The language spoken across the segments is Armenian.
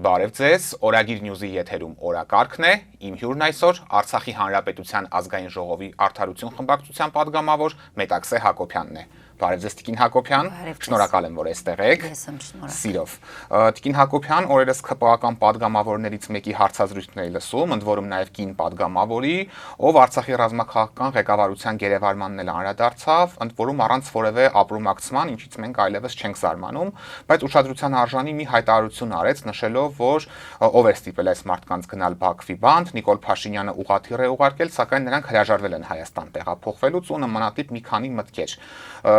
Բարև ձեզ, Օրագիր Նյուզի եթերում օրակարգն է, իմ հյուրն այսօր Արցախի Հանրապետության ազգային ժողովի Արդարություն խմբակցության падգամավոր Մետաքսե Հակոբյանն է։ Բարև ձեզ Տիկին Հակոբյան, շնորհակալ եմ, որ այստեղ եք։ Ես եմ շնորհակալ։ Սիրով։ Տիկին Հակոբյան, օրերս ԿՊԱ-ական падգամավորներից մեկի հարցազրույցն էի լսում, ընդ որում նաև կին падգամավորի, ով Արցախի ռազմաքաղաքական ղեկավարության գերեվարմանն էլ անդրադարձավ, ընդ որում առանց որևէ ապրումակցման, ինչից մենք այլևս չենք զարմանում, բայց ուշադրության արժանի մի հայտարարություն արեց, նշելով, որ ով է ստիպել այս մարդկանց գնալ Բաքվի բանտ, Նիկոլ Փաշինյանը ուղղաթիռ է ուղարկել, սակայն նրանք հրաժարվել են Հայաստան տեղափոխվելուց ու նմանատիպ մի քանի մտքեր։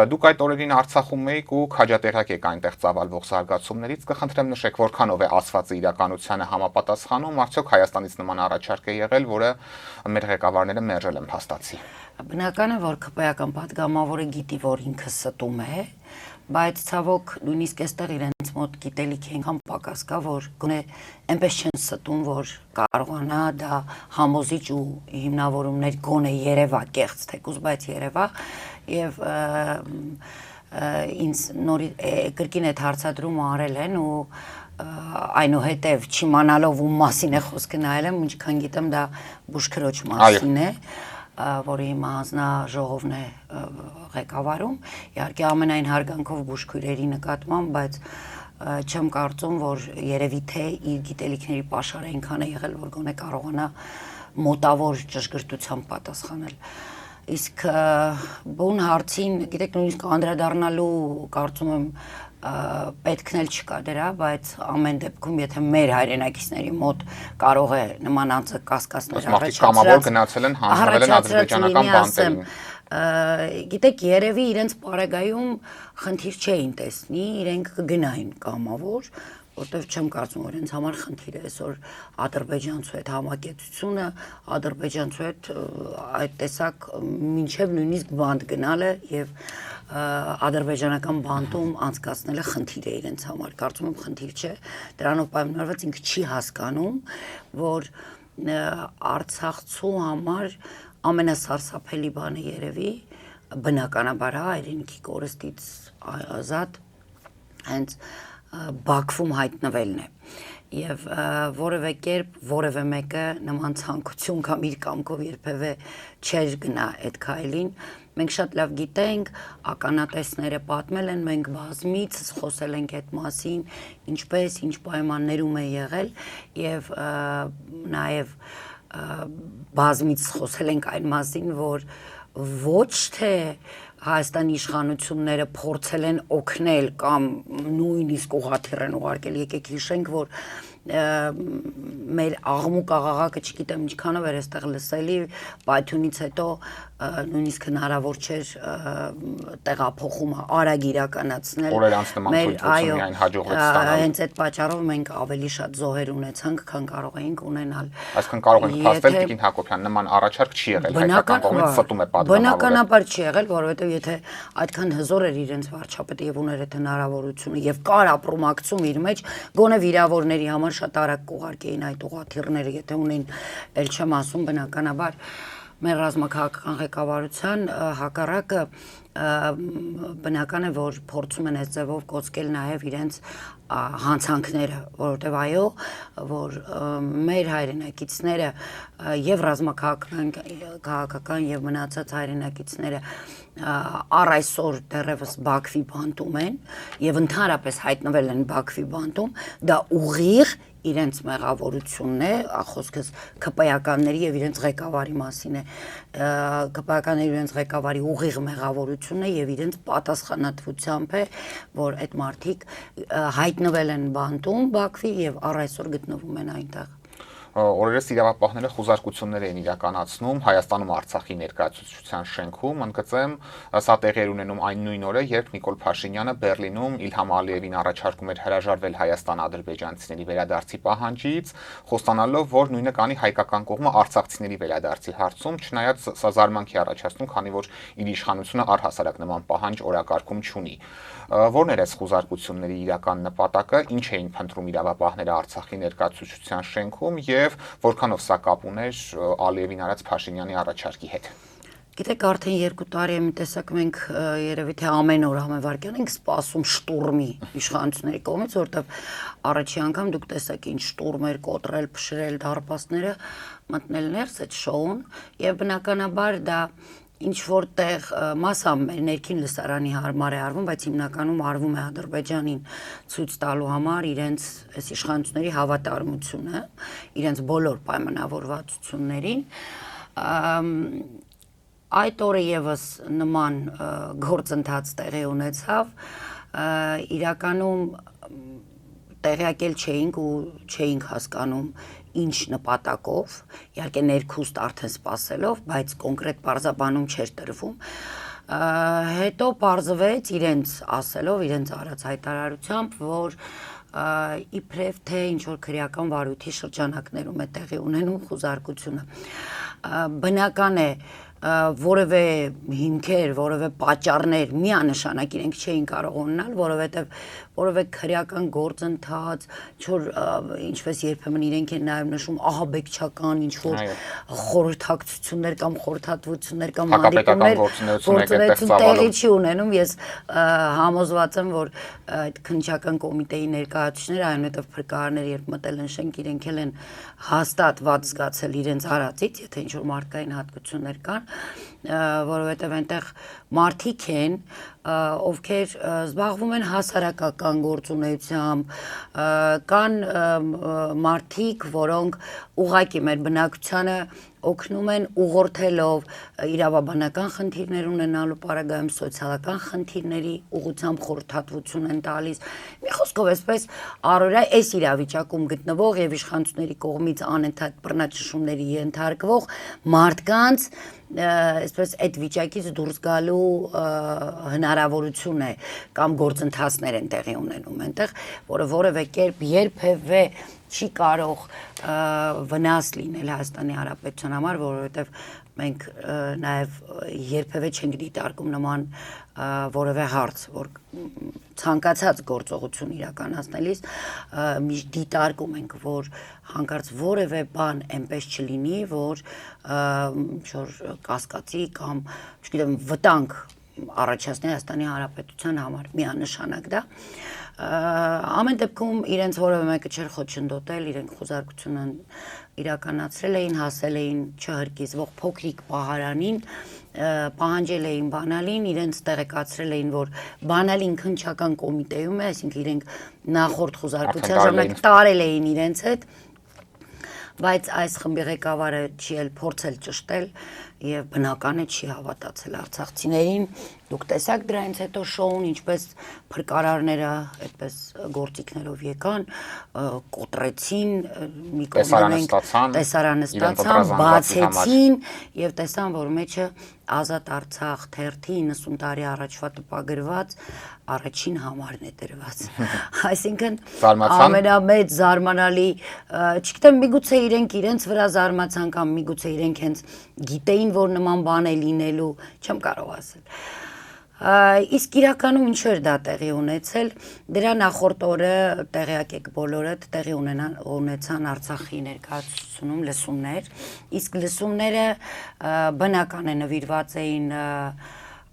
Դուք այդ օրերին Արցախում եք ու քաջատեղյակ եք այնտեղ ծավալվող զարգացումներից, կխնդրեմ նշեք, որքանով է ասվածը իրականությանը համապատասխանում, արդյոք Հայաստանից նման առաջարկ է եղել, որը մեր ղեկավարները մերժել են փաստացի։ Բնական է, որ ԿՊԱ-ական падգամավորը գիտի, որ ինքը ստում է, բայց ցավոք նույնիսկ այստեղ իրենց մոտ գիտելիք այնքան պակաս կա, որ գոնե այնպես չեն ստում, որ կարողանա դա համոզիչ ու հիմնավորումներ գոնե երևա կեղծ թեկուզ, բայց երևա եւ ինձ նորից կրկին այդ հարցադրումը արել են ու այնուհետև չիմանալով ում մասին է խոսքը նայել եմ, ինչքան գիտեմ դա Բուժքրոջ մասին է, որի հանձնաժողովն է ղեկավարում, իհարկե ամենայն հարգանքով բուժքույրերի նկատմամբ, բայց չեմ կարծում, որ երևի թե իր գիտելիքների պաշարը այնքան է եղել, որ գոնե կարողանա մոտավոր ճշգրտությամբ պատասխանել։ Իսկ բուն հարցին, գիտեք, նույնիսկ անդրադառնալու կարծում եմ պետքն էլ չկա դրա, բայց ամեն դեպքում, եթե մեր հայրենակիցների մոտ կարող է նման անձը կասկածներ կամավոր գնացել են, հանձնվել են ադրբեջանական բանտերին։ Գիտեք, երևի իրենց պարագայում խնդիր չէին տեսնի, իրենք կգնային կամավոր, որտեվ չեմ կարծում, որ իրենց համար խնդիր է այսօր ադրբեջանցու հետ համակեցությունը, ադրբեջանցու հետ այդ տեսակ մինչև նույնիսկ բանտ գնալը եւ ադրբեջանական բանտում անցկացնելը խնդիր է իրենց համար, կարծում եմ խնդիր չէ, դրանով պայմանավորված ինքը չի հասկանում, որ արցախցու համար ամենասարսափելի բանը երևի բնականաբար հայրենիքի կորստից ազատ հենց Բաքվում հայտնվելն է եւ որևէ կերպ որևէ մեկը նման ցանկություն կամ իր կամքով երբևէ չէր գնա այդ քայլին մենք շատ լավ գիտենք ականատեսները պատմել են մենք բազմիցս խոսել ենք այդ մասին ինչպես ինչ պայմաններում է եղել եւ նաեւ բազմիցս խոսել ենք այն մասին որ ոչ թե Հայաստանի իշխանությունները փորձել են օգնել կամ նույնիսկ ուղղաթիռ են ուղարկել, եկեք հիշենք, որ մեր աղմուկ աղաղակը չգիտեմ ինչքանով էր այստեղ լսելի, Պայթյունից հետո նույնիսկ հնարավոր չէր տեղափոխումը արագ իրականացնել։ Օրեր անց նման թույլտվություն միայն հաջողվեց ստանալ։ Հենց այդ պատճառով մենք ավելի շատ զոհեր ունեցանք, քան կարող էինք ունենալ։ Այսինքն կարող ենք փաստել Տիկին Հակոբյան նման առաջարկ չի եղել, հայկական կողմից ստում է падգամավորը։ Բնականաբար չի եղել, որովհետև եթե այդքան հզոր էր իրենց վարչապետը եւ ուներ այդ հնարավորությունը եւ կար ապրումակցում իր մեջ, գոնե վիրավորների համար շատ արագ կուղարկեին այդ ուղղաթիռները, եթե ունեն, ել չեմ ասում, բնականաբար մեր ռազմաքաղաքական ղեկավարության հակառակը բնական է, որ փորձում են այս ձևով կոծկել նաև իրենց հանցանքները, որովհետև այո, որ մեր հայրենակիցները եւ ռազմաքաղաքական եւ մնացած հայրենակիցները առ այսօր դեռևս Բաքվի բանտում են եւ ընդհանրապես հայտնվել են Բաքվի բանտում, դա ուղիղ իրենց մեղավորությունն է, խոսքս ԿՊԱ-ականների եւ իրենց ղեկավարի մասին է, ԿՊԱ-ականների իրենց ղեկավարի ուղիղ մեղավորությունն է եւ իրենց պատասխանատվությամբ է, որ այդ մարդիկ հայտնվել են բանտում Բաքվի եւ առ այսօր գտնվում են այնտեղ։ Օրերս իրավապահները խուզարկություններ են իրականացնում Հայաստանում Արցախի ներկայացուցչության շենքում, ընդգծեմ, սա տեղի էր ունենում այն նույն օրը, երբ Նիկոլ Փաշինյանը Բեռլինում Իլհամ Ալիևին առաջարկում էր հրաժարվել Հայաստան-ադրբեջանցիների վերադարձի պահանջից, խոստանալով, որ նույնը կանի հայկական կողմը արցախցիների վերադարձի հարցում, չնայած սա զարմանքի առաջացնում, քանի որ իր իշխանությունը առհասարակ նման պահանջ օրակարգում չունի։ Որն էր այս խուզարկությունների իրական նպատակը, ինչ էին փնտրում իրավապահները Արցախի ներկայացուցչության շենքում եւ որքանով սա կապ ուներ Ալիևին արած Փաշինյանի առաջարկի հետ։ Գիտեք, արդեն 2 տարի է մի տեսակ մենք երևի թե ամեն օր ամենվարկյան ենք սպասում շտուրմի իշխանությունների կողմից, որովհետև առաջի անգամ դուք տեսաք ինչ շտուրմ էր կոտրել, փշրել դարպասները, մտնել ներս այդ շոուն, եւ բնականաբար դա ինչ որտեղ մասամբ մեր ներքին լսարանի հարմար է արվում, բայց հիմնականում արվում է Ադրբեջանին ցույց տալու համար իրենց այս իշխանությունների հավատարմությունը, իրենց բոլոր պայմանավորվածություններին։ Այդ օրը եւս նման գործընթաց տեղի ունեցավ, իրականում տեղյակել չէինք ու չէինք հասկանում ինչ նպատակով, իհարկե ներքուստ արդեն սպասելով, բայց կոնկրետ բարձաբանում չէր տրվում։ Հետո պարզվեց իրենց ասելով, իրենց արած հայտարարությամբ, որ իբրև թե ինչ որ քրեական վարույթի շրջանակներում է տեղի ունենում խուզարկությունը։ Բնական է որևէ հիմքեր, որևէ պատճառներ միանշանակ իրենք չէին կարող ունենալ, որովհետև որևէ քրեական գործընթաց, չոր ինչպես երբեմն իրենք են նաև նշում ահաբեկչական ինչ որ խորհրդակցություններ կամ խորհրդատվություններ կամ հանդիպումներ գործունեություն տեղի չի ունենում։ Ես համոզված եմ, որ այդ քննչական կոմիտեի ներկայացուցիչները, այնուհետև փրկարարները երբ մտել են շենք, իրենք էլ են հաստատ վատ զգացել իրենց արածից, եթե ինչ որ մարդկային հատկություններ կան, որովհետև այնտեղ մարդիկ են, ովքեր զբաղվում են հասարակական գործունեությամբ, կան մարդիկ, որոնք ուղղակի մեր բնակչությանը օգնում են ուղղորդելով իրավաբանական խնդիրներ ունենալու պարագայում սոցիալական խնդիրների ուղղությամբ խորհրդատվություն են տալիս։ Մի խոսքով այսպես առօրյա այս իրավիճակում գտնվող եւ իշխանությունների կողմից անընդհատ բռնաճնշումների ենթարկվող մարդկանց այսպես այդ վիճակից դուրս գալու հնարավորություն է կամ գործընթացներ են տեղի ունենում այնտեղ, որը որևէ կերպ երբևէ չի կարող վնաս լինել Հայաստանի Հանրապետության համար, որովհետև մենք նաև երբևէ չենք դիտարկում նման որևէ հարց, որ ցանկացած գործողություն իրականացնելիս միշտ դիտարկում ենք, որ հանկարծ որևէ բան այնպես չլինի, որ կասկածի կամ, չգիտեմ, վտանգ առաջացնի Հայաստանի Հանրապետության համար միանշանակ դա։ Ամեն դեպքում իրենց որևէ մեկը չէր խոչընդոտել, իրենք խոզարկությունը իրականացրել էին, հասել էին չհրկիզվող փոքրիկ պահարանին, պահանջել էին բանալին, իրենց տեղեկացրել էին, որ բանալին քննչական կոմիտեում է, այսինքն իրենք նախորդ խոզարկության ժամանակ տարել էին իրենց հետ, բայց այս խմբի ղեկավարը չի էլ փորձել ճշտել եւ բնական է չի հավատացել արցախցիներին։ Դուք տեսաք դրանից հետո շոուն ինչպես փրկարարները այդպես գործիքներով եկան, կոտրեցին, մի կողմեն տեսարանը ստացան, բացեցին եւ տեսան, որ մեջը Ազատ Արցախ թերթի 90 տարի առաջվա տպագրված առաջին համարն է դրված։ Այսինքն ամենամեծ զարմանալի, չգիտեմ, միգուցե իրենք իրենց վրա զարմացան կամ միգուցե իրենք հենց գիտեին, որ նման բան է լինելու, չեմ կարող ասել։ Իսկ իրականում ինչու էր դա տեղի ունեցել, դրա նախորդ օրը տեղյակ եք բոլորդ տեղի ունեցան Արցախի ներկայացությունում լսումներ, իսկ լսումները բնական է նվիրված էին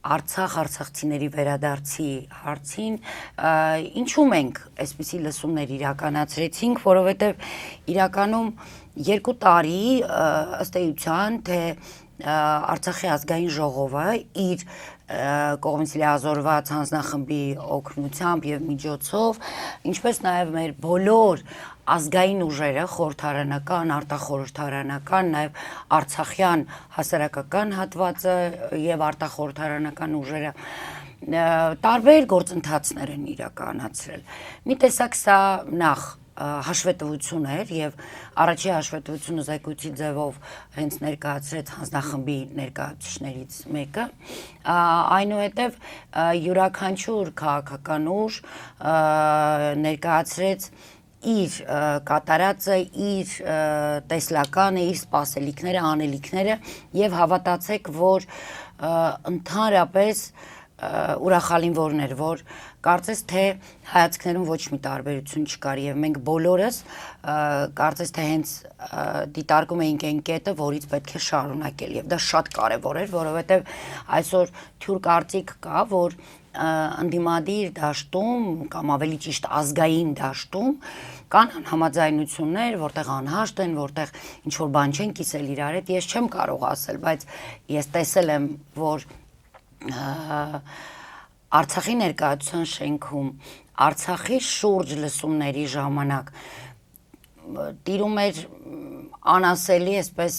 արցախցիների վերադարձի հարցին, ինչու մենք այսպիսի լսումներ իրականացրեցինք, որովհետև իրականում 2 տարի ըստ էության, թե Արցախի ազգային ժողովը իր կողմից լիազորված հանձնախմբի օգնությամբ եւ միջոցով, ինչպես նաեւ մեր բոլոր ազգային ուժերը, խորհրդարանական, արտախորհրդարանական, նաեւ արցախյան հասարակական հատվածը եւ արտախորհրդարանական ուժերը տարբեր գործընթացներ են իրականացրել։ Մի տեսակ սա նախ հաշվետվություն էր եւ առաջի հաշվետվությունը զեկույցի ձևով հենց ներկայացրեց հանձնախմբի ներկայացուցիչներից մեկը, այնուհետև յուրաքանչյուր քաղաքական ուժ ներկայացրեց իր կատարածը, իր տեսլականը, իր սպասելիքները, անելիքները եւ հավատացեք, որ ընդհանրապես ուրախալին որն էր, որ կարծես թե հայացքներում ոչ մի տարբերություն չկար եւ մենք բոլորս կարծես թե հենց դիտարկում էինք այն կետը, որից պետք է շարունակել եւ դա շատ կարեւոր էր, որովհետեւ այսօր թյուր կարծիք կա, որ ընդդիմադիր դաշտում կամ ավելի ճիշտ ազգային դաշտում կան անհամաձայնություններ, որտեղ անհաշտ են, որտեղ ինչ որ բան չեն կիսել իրար հետ, ես չեմ կարող ասել, բայց ես տեսել եմ, որ Արցախի ներկայացության շենքում Արցախի շուրջ լսումների ժամանակ տիրում էր անասելի այսպես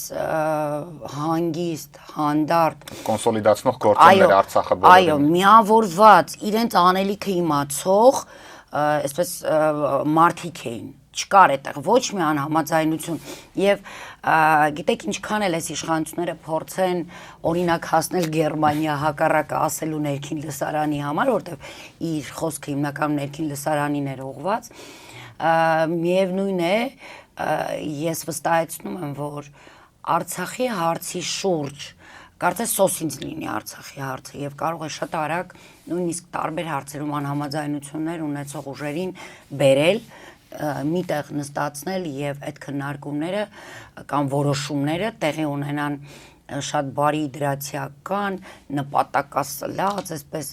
հանգիստ, հանդարտ կոնսոլիդացնող գործոններ Արցախը բոլորին։ Այո, միավորված իրենց անելիքը իմացող այսպես մարդիկ էին չկար այդտեղ ոչ մի անհամաձայնություն եւ գիտեք ինչքան էլ էս իշխանությունները փորձեն օրինակ հասնել Գերմանիա հակառակը ասելու ներքին լսարանի համար, որտեվ իր խոսքը հիմնականում ներքին լսարանին էր ուղված, միևնույն է ես վստահեցնում եմ, որ Արցախի հարցի շուրջ կարծես սոսինձ լինի Արցախի հարցը եւ կարող է շատ արագ նույնիսկ տարբեր հարցերում անհամաձայնություններ ունեցող ուժերին բերել միտեղ նստացնել եւ այդ քննարկումները կամ որոշումները տեղի ունենան շատ բարի դրացիական, նպատակասլաց, այսպես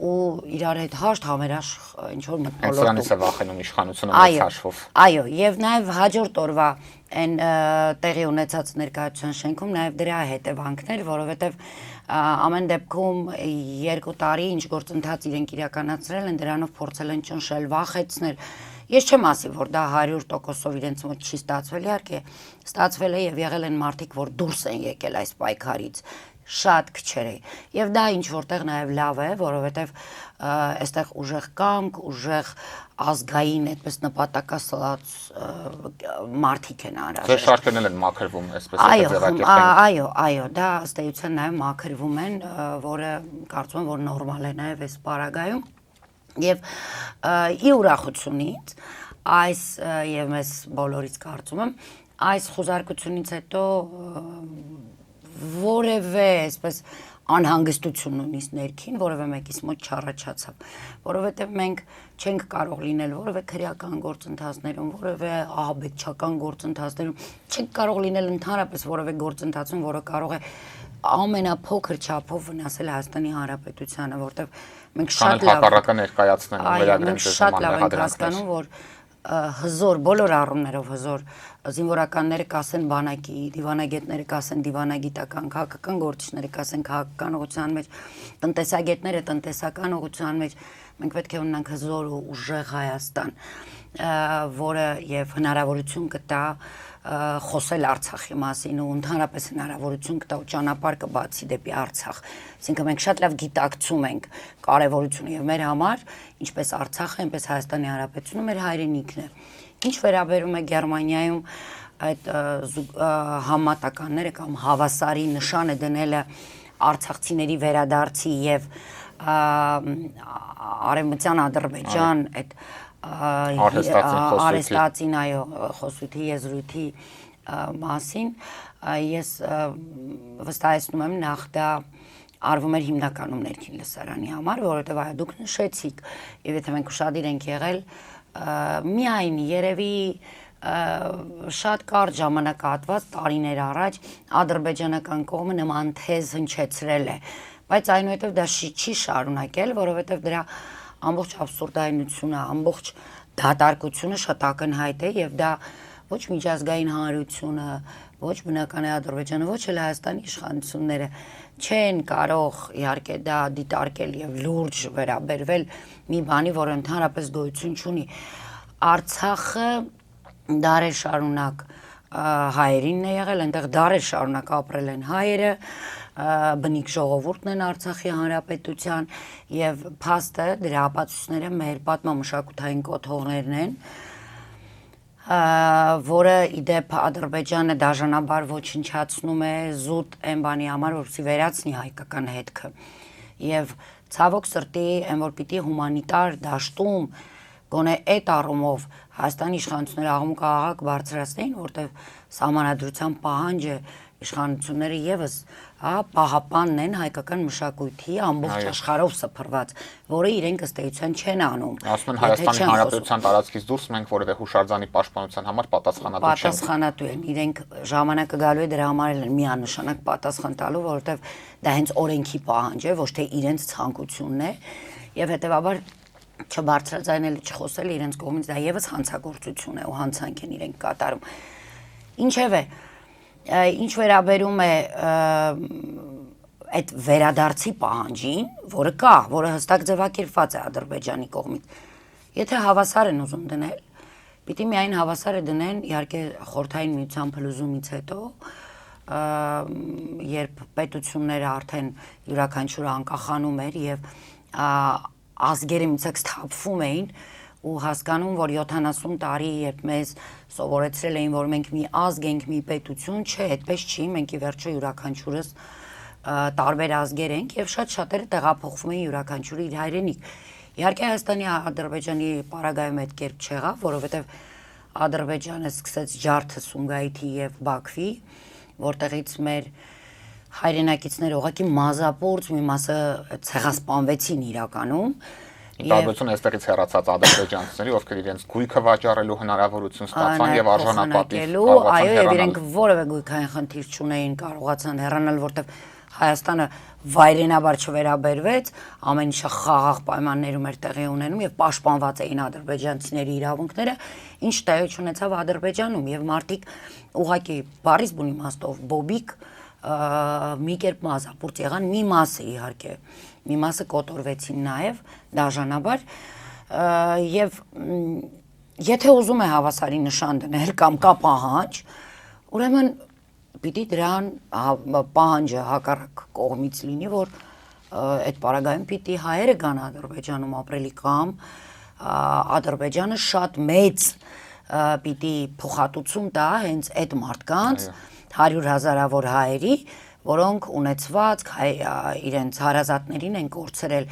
ու իրար հետ հաշտ համերաշխ ինչ որ մթնոլորտում։ Սրանից է վախենում իշխանությունը մեծ հաշվով։ Այո, եւ նաեւ հաջորդ օրվա այն տեղի ունեցած ներկայացության շենքում նաեւ դրա հետևանքներ, որովհետեւ ամեն դեպքում 2 տարի ինչ գործընթաց իրենք իրականացրել են, դրանով փորձել են ճնշել, վախեցնել։ Ես չեմ ասի, որ դա 100%-ով իրենց մոտ չի ստացվել, իհարկե, ստացվել է եւ եղել են մարդիկ, որ դուրս են եկել այս պայքարից, շատ քչերը։ Եվ դա ինչ որտեղ նաեւ լավ է, որովհետեւ այստեղ ուժեղ կամք, ուժեղ ազգային այդպես նպատակասլաց մարդիկ են անհրաժեշտ։ Ձեր շարքերն են մաքրվում, այսպես Այո, այո, դա ըստ էության նաեւ մաքրվում են, որը կարծում եմ, որ նորմալ է նաեւ այս պարագայում։ Եվ ի ուրախությունից այս եւ մեզ բոլորից կարծում եմ այս խոզարկությունից հետո որևէ այսպես անհանգստություն նույնիսկ ներքին որևէ մեկից մոտ չառաջացավ, որովհետեւ մենք չենք կարող լինել որևէ քրեական գործընթացներում, որևէ ահաբեկչական գործընթացներում, չենք կարող լինել ընդհանրապես որևէ գործընթացում, որը կարող է ամենափոքր չափով վնասել Հայաստանի Հանրապետությանը, որտեվ մենք շատ լավ ներկայացնեն վերագրենք շատ լավ ենք հասկանում, որ հզոր բոլոր առումներով հզոր զինվորականները կասեն բանակի, դիվանագետները կասեն դիվանագիտական, քաղաքական գործիչները կասեն քաղաքական ուղղության մեջ, տնտեսագետները տնտեսական ուղղության մեջ, մենք պետք է ունենանք հզոր ու ուժեղ Հայաստան, որը եւ հնարավորություն կտա խոսել Արցախի մասին ու ընդհանրապես հնարավորություն կտա ու ճանապարհ կբացի դեպի Արցախ։ Այսինքն մենք շատ լավ գիտակցում ենք կարևորությունը եւ մեր համար, ինչպես Արցախը, այնպես Հայաստանի Հանրապետությունը մեր հայրենիքն է։ Ինչ վերաբերում է Գերմանիայում այդ համատականները կամ հավասարի նշանը դնելը արցախցիների վերադարձի եւ արևմտյան Ադրբեջան այդ արհեստացին այո խոսույթի եզրույթի մասին ես վստահեցնում եմ նախ դա արվում էր հիմնականում ներքին լսարանի համար, որովհետև այո դուք նշեցիք եւ եթե մենք ուշադիր ենք եղել միայն երևի շատ կարճ ժամանակահատված տարիներ առաջ ադրբեջանական կողմը նման թեզ հնչեցրել է, բայց այնուհետև դա չի շարունակել, որովհետև դրա ամբողջ абսուրդայնությունը, ամբողջ դատարկությունը շատ ակնհայտ է եւ դա ոչ միջազգային հանրությունը, ոչ բնական է Ադրբեջանը, ոչ էլ Հայաստանի իշխանությունները չեն կարող իհարկե դա դիտարկել եւ լուրջ վերաբերվել մի բանի, որը ընդհանրապես գոյություն չունի։ Արցախը դարեր շարունակ հայերինն է եղել, այնտեղ դարեր շարունակ ապրել են հայերը, բնիկ ժողովուրդն են Արցախի Հանրապետության եւ փաստը դրա ապացույցները մեր պատմամշակութային կոթողներն են, որը իդեպ Ադրբեջանը դաժանաբար ոչնչացնում է զուտ այն բանի համար, որպեսզի վերացնի հայկական հետքը եւ ցավոք սրտի այն որ պիտի հումանիտար դաշտում գոնե այդ առումով Հայաստանի իշխանությունները աղմուկ աղաղակ բարձրացնեին, որտեղ սահմանադրության պահանջը իշխանությունները եւս պահապանն են հայկական մշակույթի ամբողջ աշխարհով սփռված, որը իրենք ըստ էության չեն անում։ Ասում են Հայաստանի Հանրապետության տարածքից դուրս մենք որևէ հուշարձանի պաշտպանության համար պատասխանատու չենք։ Պատասխանատու են, իրենք ժամանակը գալու է դրա համար էլ միանշանակ պատասխան տալու, որովհետև դա հենց օրենքի պահանջ է, ոչ թե իրենց ցանկությունն է, եւ հետեւաբար չբարձրաձայնել, չխոսել իրենց կողմից դա եւս հանցագործություն է ու հանցանք են իրենք կատարում։ Ինչևէ, ինչ վերաբերում է այդ վերադարձի պահանջին, որը կա, որը հստակ ձևակերպված է Ադրբեջանի կողմից, եթե հավասար են ուզում դնել, պիտի միայն հավասար է դնեն, իհարկե խորհրդային միության փլուզումից հետո, երբ պետությունները արդեն յուրաքանչյուրը անկախանում էր եւ ազգերը միցած թափվում էին ու հասկանում, որ 70 տարի երբ մեզ սովորեցրել էին, որ մենք մի ազգ ենք, մի պետություն, չէ, այդպես չի, մենք ի վերջո յուրաքանչյուրս տարբեր ազգեր ենք եւ շատ շատերը տեղափոխվում են յուրաքանչյուրը իր հայրենիք։ Իհարկե Հայաստանի Ադրբեջանի պարագայում այդ կերպ չեղավ, որովհետեւ Ադրբեջանը սկսեց ջարդը Սումգայիթի եւ Բաքվի, որտեղից մեր հայրենակիցները ուղղակի մազապուրծ մի մասը ցեղասպանվեցին իրականում։ Տարբերությունը այստեղից հեռացած ադրբեջանցիների, ովքեր իրենց գույքը վաճառելու հնարավորություն ստացան եւ արժանապատիվ կարողացան այո, եւ իրենք որևէ գույքային խնդիր չունեին, կարողացան հեռանալ, որտեղ Հայաստանը վայրենաբար չվերաբերվեց, ամեն ինչը խաղաղ պայմաններում էր տեղի ունենում եւ պաշտպանված էին ադրբեջանցիների իրավունքները, ինչ տեղի ունեցավ Ադրբեջանում եւ մարդիկ ուղղակի բարիս բուն իմաստով բոբիկ մի կերպ մազապուրծ եղան, մի մասը իհարկե, մի մասը կոտորվեցին նաև դաժանաբար եւ եթե ուզում է հավասարի նշան դնել կամ կա պահանջ, ուրեմն պիտի դրան պահանջը հակառակ կողմից լինի, որ այդ պարագայում պիտի հայերը գան Ադրբեջանում ապրելի կամ Ադրբեջանը շատ մեծ պիտի փոխհատուցում տա հենց այդ մարդկանց 100,000-ավոր հայերի, որոնք ունեցված իրենց հարազատներին են կորցրել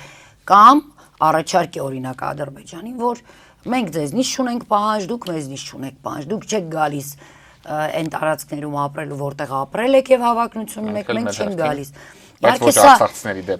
կամ առաջարկի օրինակ Ադրբեջանին, որ մենք ձեզնից չունենք պահանջ, դուք մեզնից չունեք պահանջ, դուք չեք գալիս այն տարածքներում ապրելու, որտեղ ապրել եք եւ հավակնություն ունեք, մենք չենք գալիս։ Իհարկե սա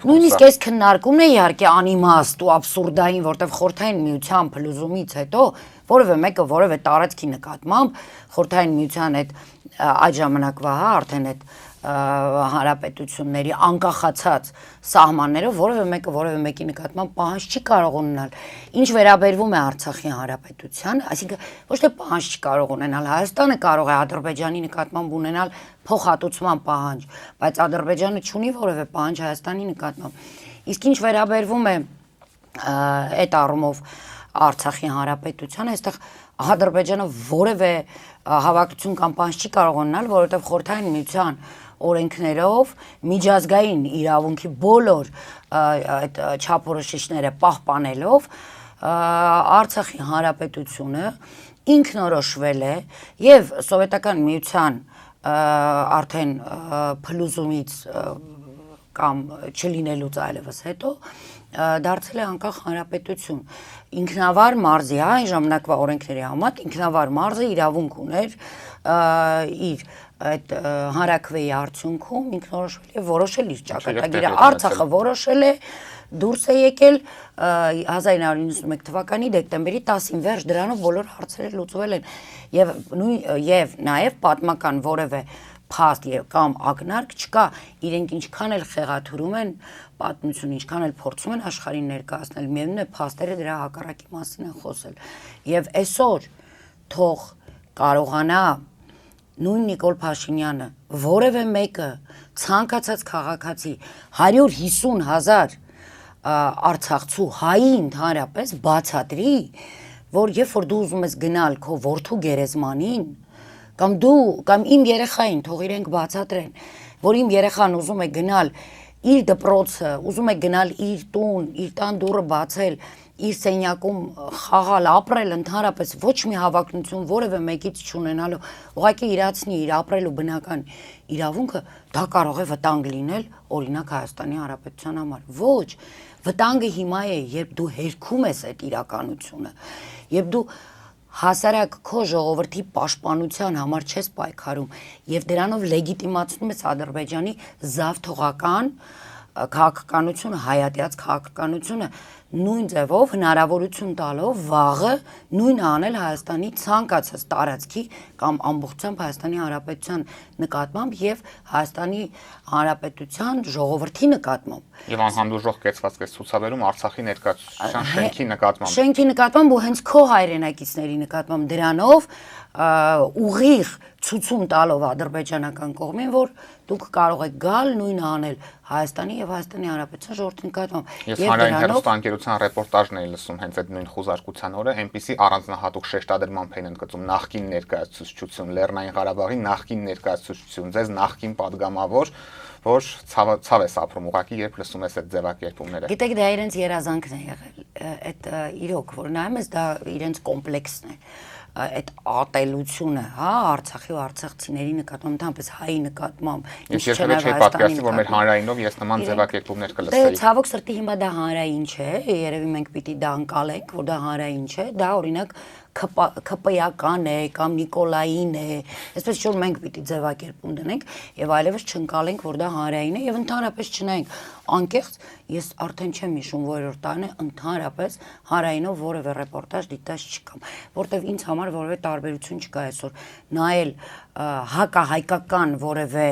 նույնիսկ այս քննարկումն է իհարկե անիմաստ ու աբսուրդային, որտեղ խորհրդային միության փլուզումից հետո որևէ մեկը որևէ տարածքի նկատմամբ խորհրդային միության այդ այդ ժամանակվա արդեն այդ հանրապետությունների անկախացած սահմաններով որևէ մեկը որևէ մեկի նկատմամբ պահանջ չի կարող ունենալ։ Ինչ վերաբերվում է Արցախի հանրապետությանը, այսինքն ոչ թե պահանջ չի կարող ունենալ, Հայաստանը կարող է Ադրբեջանի նկատմամբ ունենալ փոխհատուցման պահանջ, բայց Ադրբեջանը չունի որևէ պահանջ Հայաստանի նկատմամբ։ Իսկ ինչ վերաբերվում է այդ առումով Արցախի հանրապետությանը, այստեղ Ադրբեջանը որևէ հավակնություն կամ պահանջ չի կարող ունենալ, որովհետև խորհրդային միության օրենքներով միջազգային իրավունքի բոլոր այդ չափորոշիչները պահպանելով Արցախի հանրապետությունը ինքնորոշվել է եւ սովետական միության արդեն փլուզումից կամ չլինելուց այլևս հետո դարձել է անկախ հանրապետություն։ Ինքնավար մարզի, այն ժամանակվա օրենքների համաձայն ինքնավար մարզը իրավունք ուներ իր այդ հանրաքվեի արդյունքում ինքնորոշվել եւ որոշել իր ճակատագիրը։ Արցախը որոշել է դուրս է եկել 1991 թվականի դեկտեմբերի 10-ին, վերջ դրանով բոլոր հարցերը լուծվել են եւ նաեւ պատմական որևէ փաստ կամ ակնարկ չկա, իրենք ինչքան էլ խեղաթյուրում են պատմություն, ինչքան էլ փորձում են աշխարհին ներկայացնել, միևնույն է փաստերը դրա հակառակի մասին են խոսել։ Եվ այսօր թող կարողանա նույն Նիկոլ Փաշինյանը որևէ մեկը ցանկացած քաղաքացի 150,000 արցախցու հայի ընդհանրապես բացատրի, որ երբ որ դու ուզում ես գնալ քո որդու գերեզմանին կամ դու կամ իմ երեխային թող իրենք բացատրեն, որ իմ երեխան ուզում է գնալ իր դպրոցը, ուզում է գնալ իր տուն, իր տան դուռը բացել, իր սենյակում խաղալ, ապրել ընդհանրապես ոչ մի հավակնություն որևէ մեկից չունենալու, ուղղակի իրացնի իր ապրելու բնական իրավունքը, դա կարող է վտանգ լինել օրինակ Հայաստանի Հանրապետության համար։ Ոչ, վտանգը հիմա է, երբ դու հերքում ես այդ իրականությունը, երբ դու հասարակ քո ժողովրդի պաշտպանության համար չես պայքարում եւ դրանով լեգիտիմացնում ես Ադրբեջանի զավթողական քաղաքականությունը, հայատյաց քաղաքականությունը նույն ձևով հնարավորություն տալով վաղը նույնը անել Հայաստանի ցանկացած տարածքի կամ ամբողջությամբ Հայաստանի Հանրապետության նկատմամբ եւ Հայաստանի Հանրապետության ժողովրդի նկատմամբ Եվ անհանդուրժող կեցվածք է ցուցաբերում Արցախի ներկայացության շենքի նկատմամբ։ Շենքի նկատմամբ ու հենց քո հայրենակիցների նկատմամբ դրանով ուղիղ ցուցում տալով ադրբեջանական կողմին, որ դուք կարող եք գալ նույնը անել Հայաստանի եւ Հայաստանի Հանրապետության ժողովրդի նկատմամբ։ Ես հանրային հեռուստաընկերության ռեպորտաժն էի լսում հենց այդ նույն խոզարկության օրը, այնպիսի առանձնահատուկ շեշտադրմամբ էին ընդգծում նախկին ներկայացուցչություն, Լեռնային Ղարաբաղի նախկին ներկայացուցչություն, ձեզ նախկին падգամավոր, որ ցավ ես ապրում ուղակի, երբ լսում ես այդ ձևակերպումները։ Գիտեք, դա իրենց երազանքն է եղել, այդ իրոք, որ նայում ես, դա իրենց կոմպլեքսն է, այդ ատելությունը, հա, Արցախի ու արցախցիների նկատմամբ, ընդհանրապես հայի նկատմամբ, Ես երբևէ չէի պատկերացրի, որ մեր հանրայինով ես նման ձևակերպումներ կլսեի։ Դե ցավոք սրտի հիմա դա հանրային չէ, երևի մենք պիտի դա անցալենք, որ դա հանրային չէ, դա օրինակ ԿՊ-ական է կամ Նիկոլային է, այսպես որ մենք պիտի ձևակերպում դնենք եւ այլևս չընկալենք, որ դա հանրային է եւ ընդհանրապես չնայենք անկեղծ, ես արդեն չեմ հիշում որերորդ տարին է ընդհանրապես հանրայինով որևէ ռեպորտաժ դիտած չկամ, որտեվ ինձ համար որևէ տարբերություն չկա այսօր նայել հակահայկական որևէ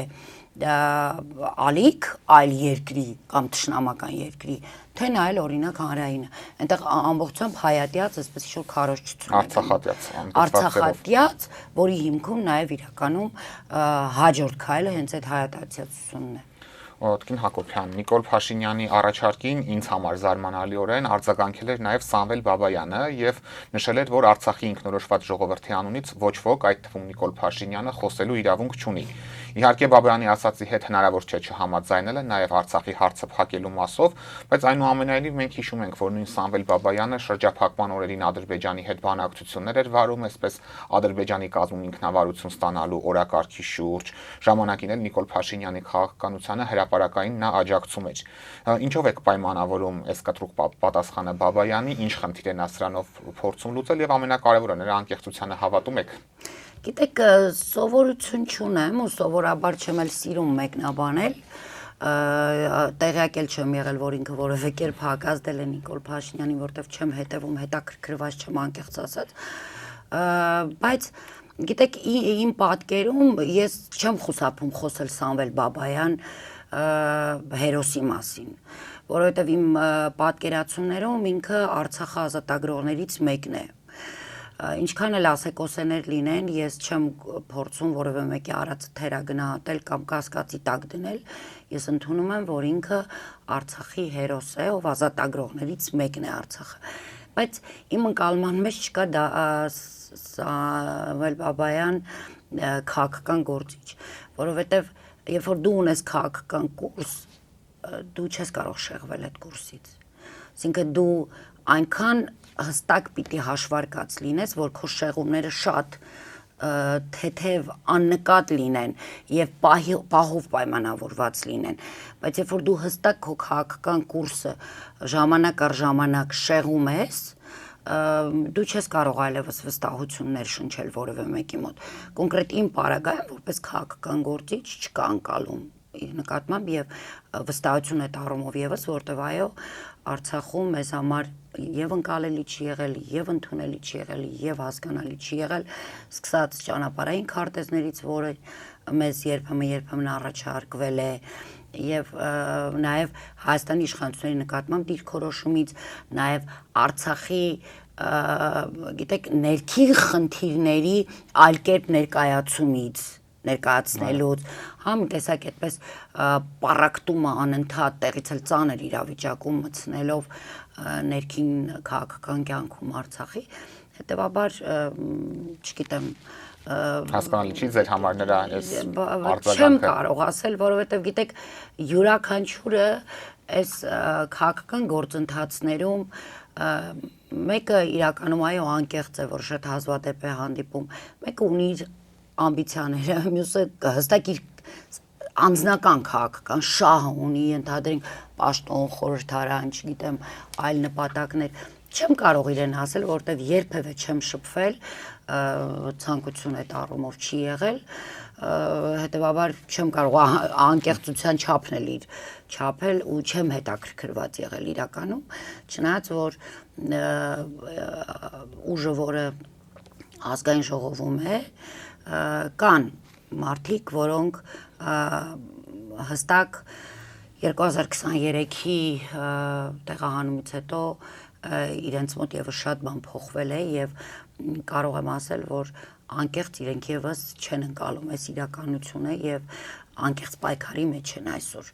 ալիք այլ երկրի կամ թշնամական երկրի թե նայել օրինակ հանրայինը այնտեղ ամբողջությամբ հայատյաց այսպես ինչ-որ քարոզչություն Արցախատյաց, որի հիմքում նաև իրականում հաջորդ քայլը հենց այդ հայատացիացությունն է։ Օդկին Հակոբյան, Նիկոլ Փաշինյանի առաջարկին ինձ համար զարմանալիորեն արձագանքել էր նաև Սամվել Բաբայանը եւ նշել էր, որ Արցախի ինքնորոշված ժողովրդի անունից ոչ ոք, այդ թվում Նիկոլ Փաշինյանը, խոսելու իրավունք չունի։ Իհարկե Բաբայանի ասացի հետ հնարավոր չէ չհամաձայնելը նաև Արցախի հարցը փակելու մասով, բայց այնուամենայնիվ մենք հիշում ենք, որ նույն Սամվել Բաբայանը շրջափակման օրերին Ադրբեջանի հետ բանակցություններ էր վարում, այսպես Ադրբեջանի կազմում ինքնավարություն ստանալու օրակարգի շուրջ, ժամանակին էլ Նիկոլ Փաշինյանի քաղաքականությանը հրապարակային նա աջակցում էր։ Ինչով եք պայմանավորում այս կտրուկ պատասխանը Բաբայանի, ինչ խնդիր է նա սրանով փորձում լուծել եւ ամենակարևորը նրա անկեղծությանը հավատում եք։ Գիտեք, սովորություն չունեմ ու սովորաբար չեմ էլ սիրում մեկնաբանել, տեղյակ էլ չեմ եղել, որ ինքը որևէ կերպ հակազդել է Նիկոլ Փաշինյանին, որտեվ չեմ հետևում, հետաքրքրված չեմ անկեղծ ասած, բայց գիտեք, իմ պատկերում ես չեմ խուսափում խոսել Սամվել Բաբայան հերոսի մասին, որովհետև իմ պատկերացումներում ինքը Արցախը ազատագրողներից մեկն է։ Ինչքան էլ ասեկոսեներ լինեն, ես չեմ փորձում որևէ մեկի արածը թերագնահատել կամ կասկածի տակ դնել, ես ընդունում եմ, որ ինքը Արցախի հերոս է, ով ազատագրողներից մեկն է Արցախը։ Բայց իմ ընկալման մեջ չկա դա Սամվել Բաբայան քաղաքական գործիչ, որովհետև երբ որ դու ունես քաղաքական կուրս, դու չես կարող շեղվել այդ կուրսից։ Այսինքն դու այնքան հստակ պիտի հաշվարկած լինես, որ քո շեղումները շատ թեթև աննկատ լինեն եւ պահով պայմանավորված լինեն, բայց երբ որ դու հստակ քո քաղաքական կուրսը ժամանակ առ ժամանակ շեղում ես, դու չես կարող այլևս վստահություններ շնչել որևէ մեկի մոտ։ Կոնկրետ իմ պարագայում որպես քաղաքական գործիչ չկա անկալում իր նկատմամբ եւ վստահություն այդ առումով եւս, որտեվ այո, Արցախում մեզ համար եւ ընկալելի չի եղել, եւ ընդունելի չի եղել, եւ հասկանալի չի եղել, սկսած ճանապարհային քարտեզներից, որը մեզ երբեմն առաջարկվել է, եւ նաեւ Հայաստանի իշխանությունների նկատմամբ դիրքորոշումից, նաեւ Արցախի գիտեք, ներքին խնդիրների այլ կերպ ներկայացնելուց, համ տեսակ այդպես պարակտումը անընդհատ տեղից էլ ծանր իրավիճակում մտցնելով ներքին քաղաքական կյանքում Արցախի, հետեւաբար չգիտեմ հասկանալի չի ձեր համար նրա այս արձագանքը։ Չեմ կարող ասել, որովհետև գիտեք յուրաքանչյուրը այս քաղաքական գործընթացներում մեկը իրականում այո անկեղծ է, որ շատ հազվադեպ է հանդիպում, մեկը ունի իր ամբիցիաները, մյուսը հստակ իր անձնական քաղաքական շահը ունի, ընդհանրենք պաշտոն, խորհրդարան, չգիտեմ, այլ նպատակներ, Չեմ կարող իրեն ասել, որովհետև երբևէ չեմ շփվել, ցանկություն այդ առումով չի եղել, հետևաբար չեմ կարող անկեղծության չափն էլ իր չափել ու չեմ հետաքրքրված եղել իրականում, չնայած որ ուժը, որը ազգային ժողովում է, կան մարդիկ, որոնք հստակ 2023-ի տեղահանումից հետո իրենց մոտ եւս շատ բան փոխվել է եւ կարող եմ ասել, որ անկեղծ իրենք եւս չեն ընկալում այս իրականությունը եւ անկեղծ պայքարի մեջ են այսօր,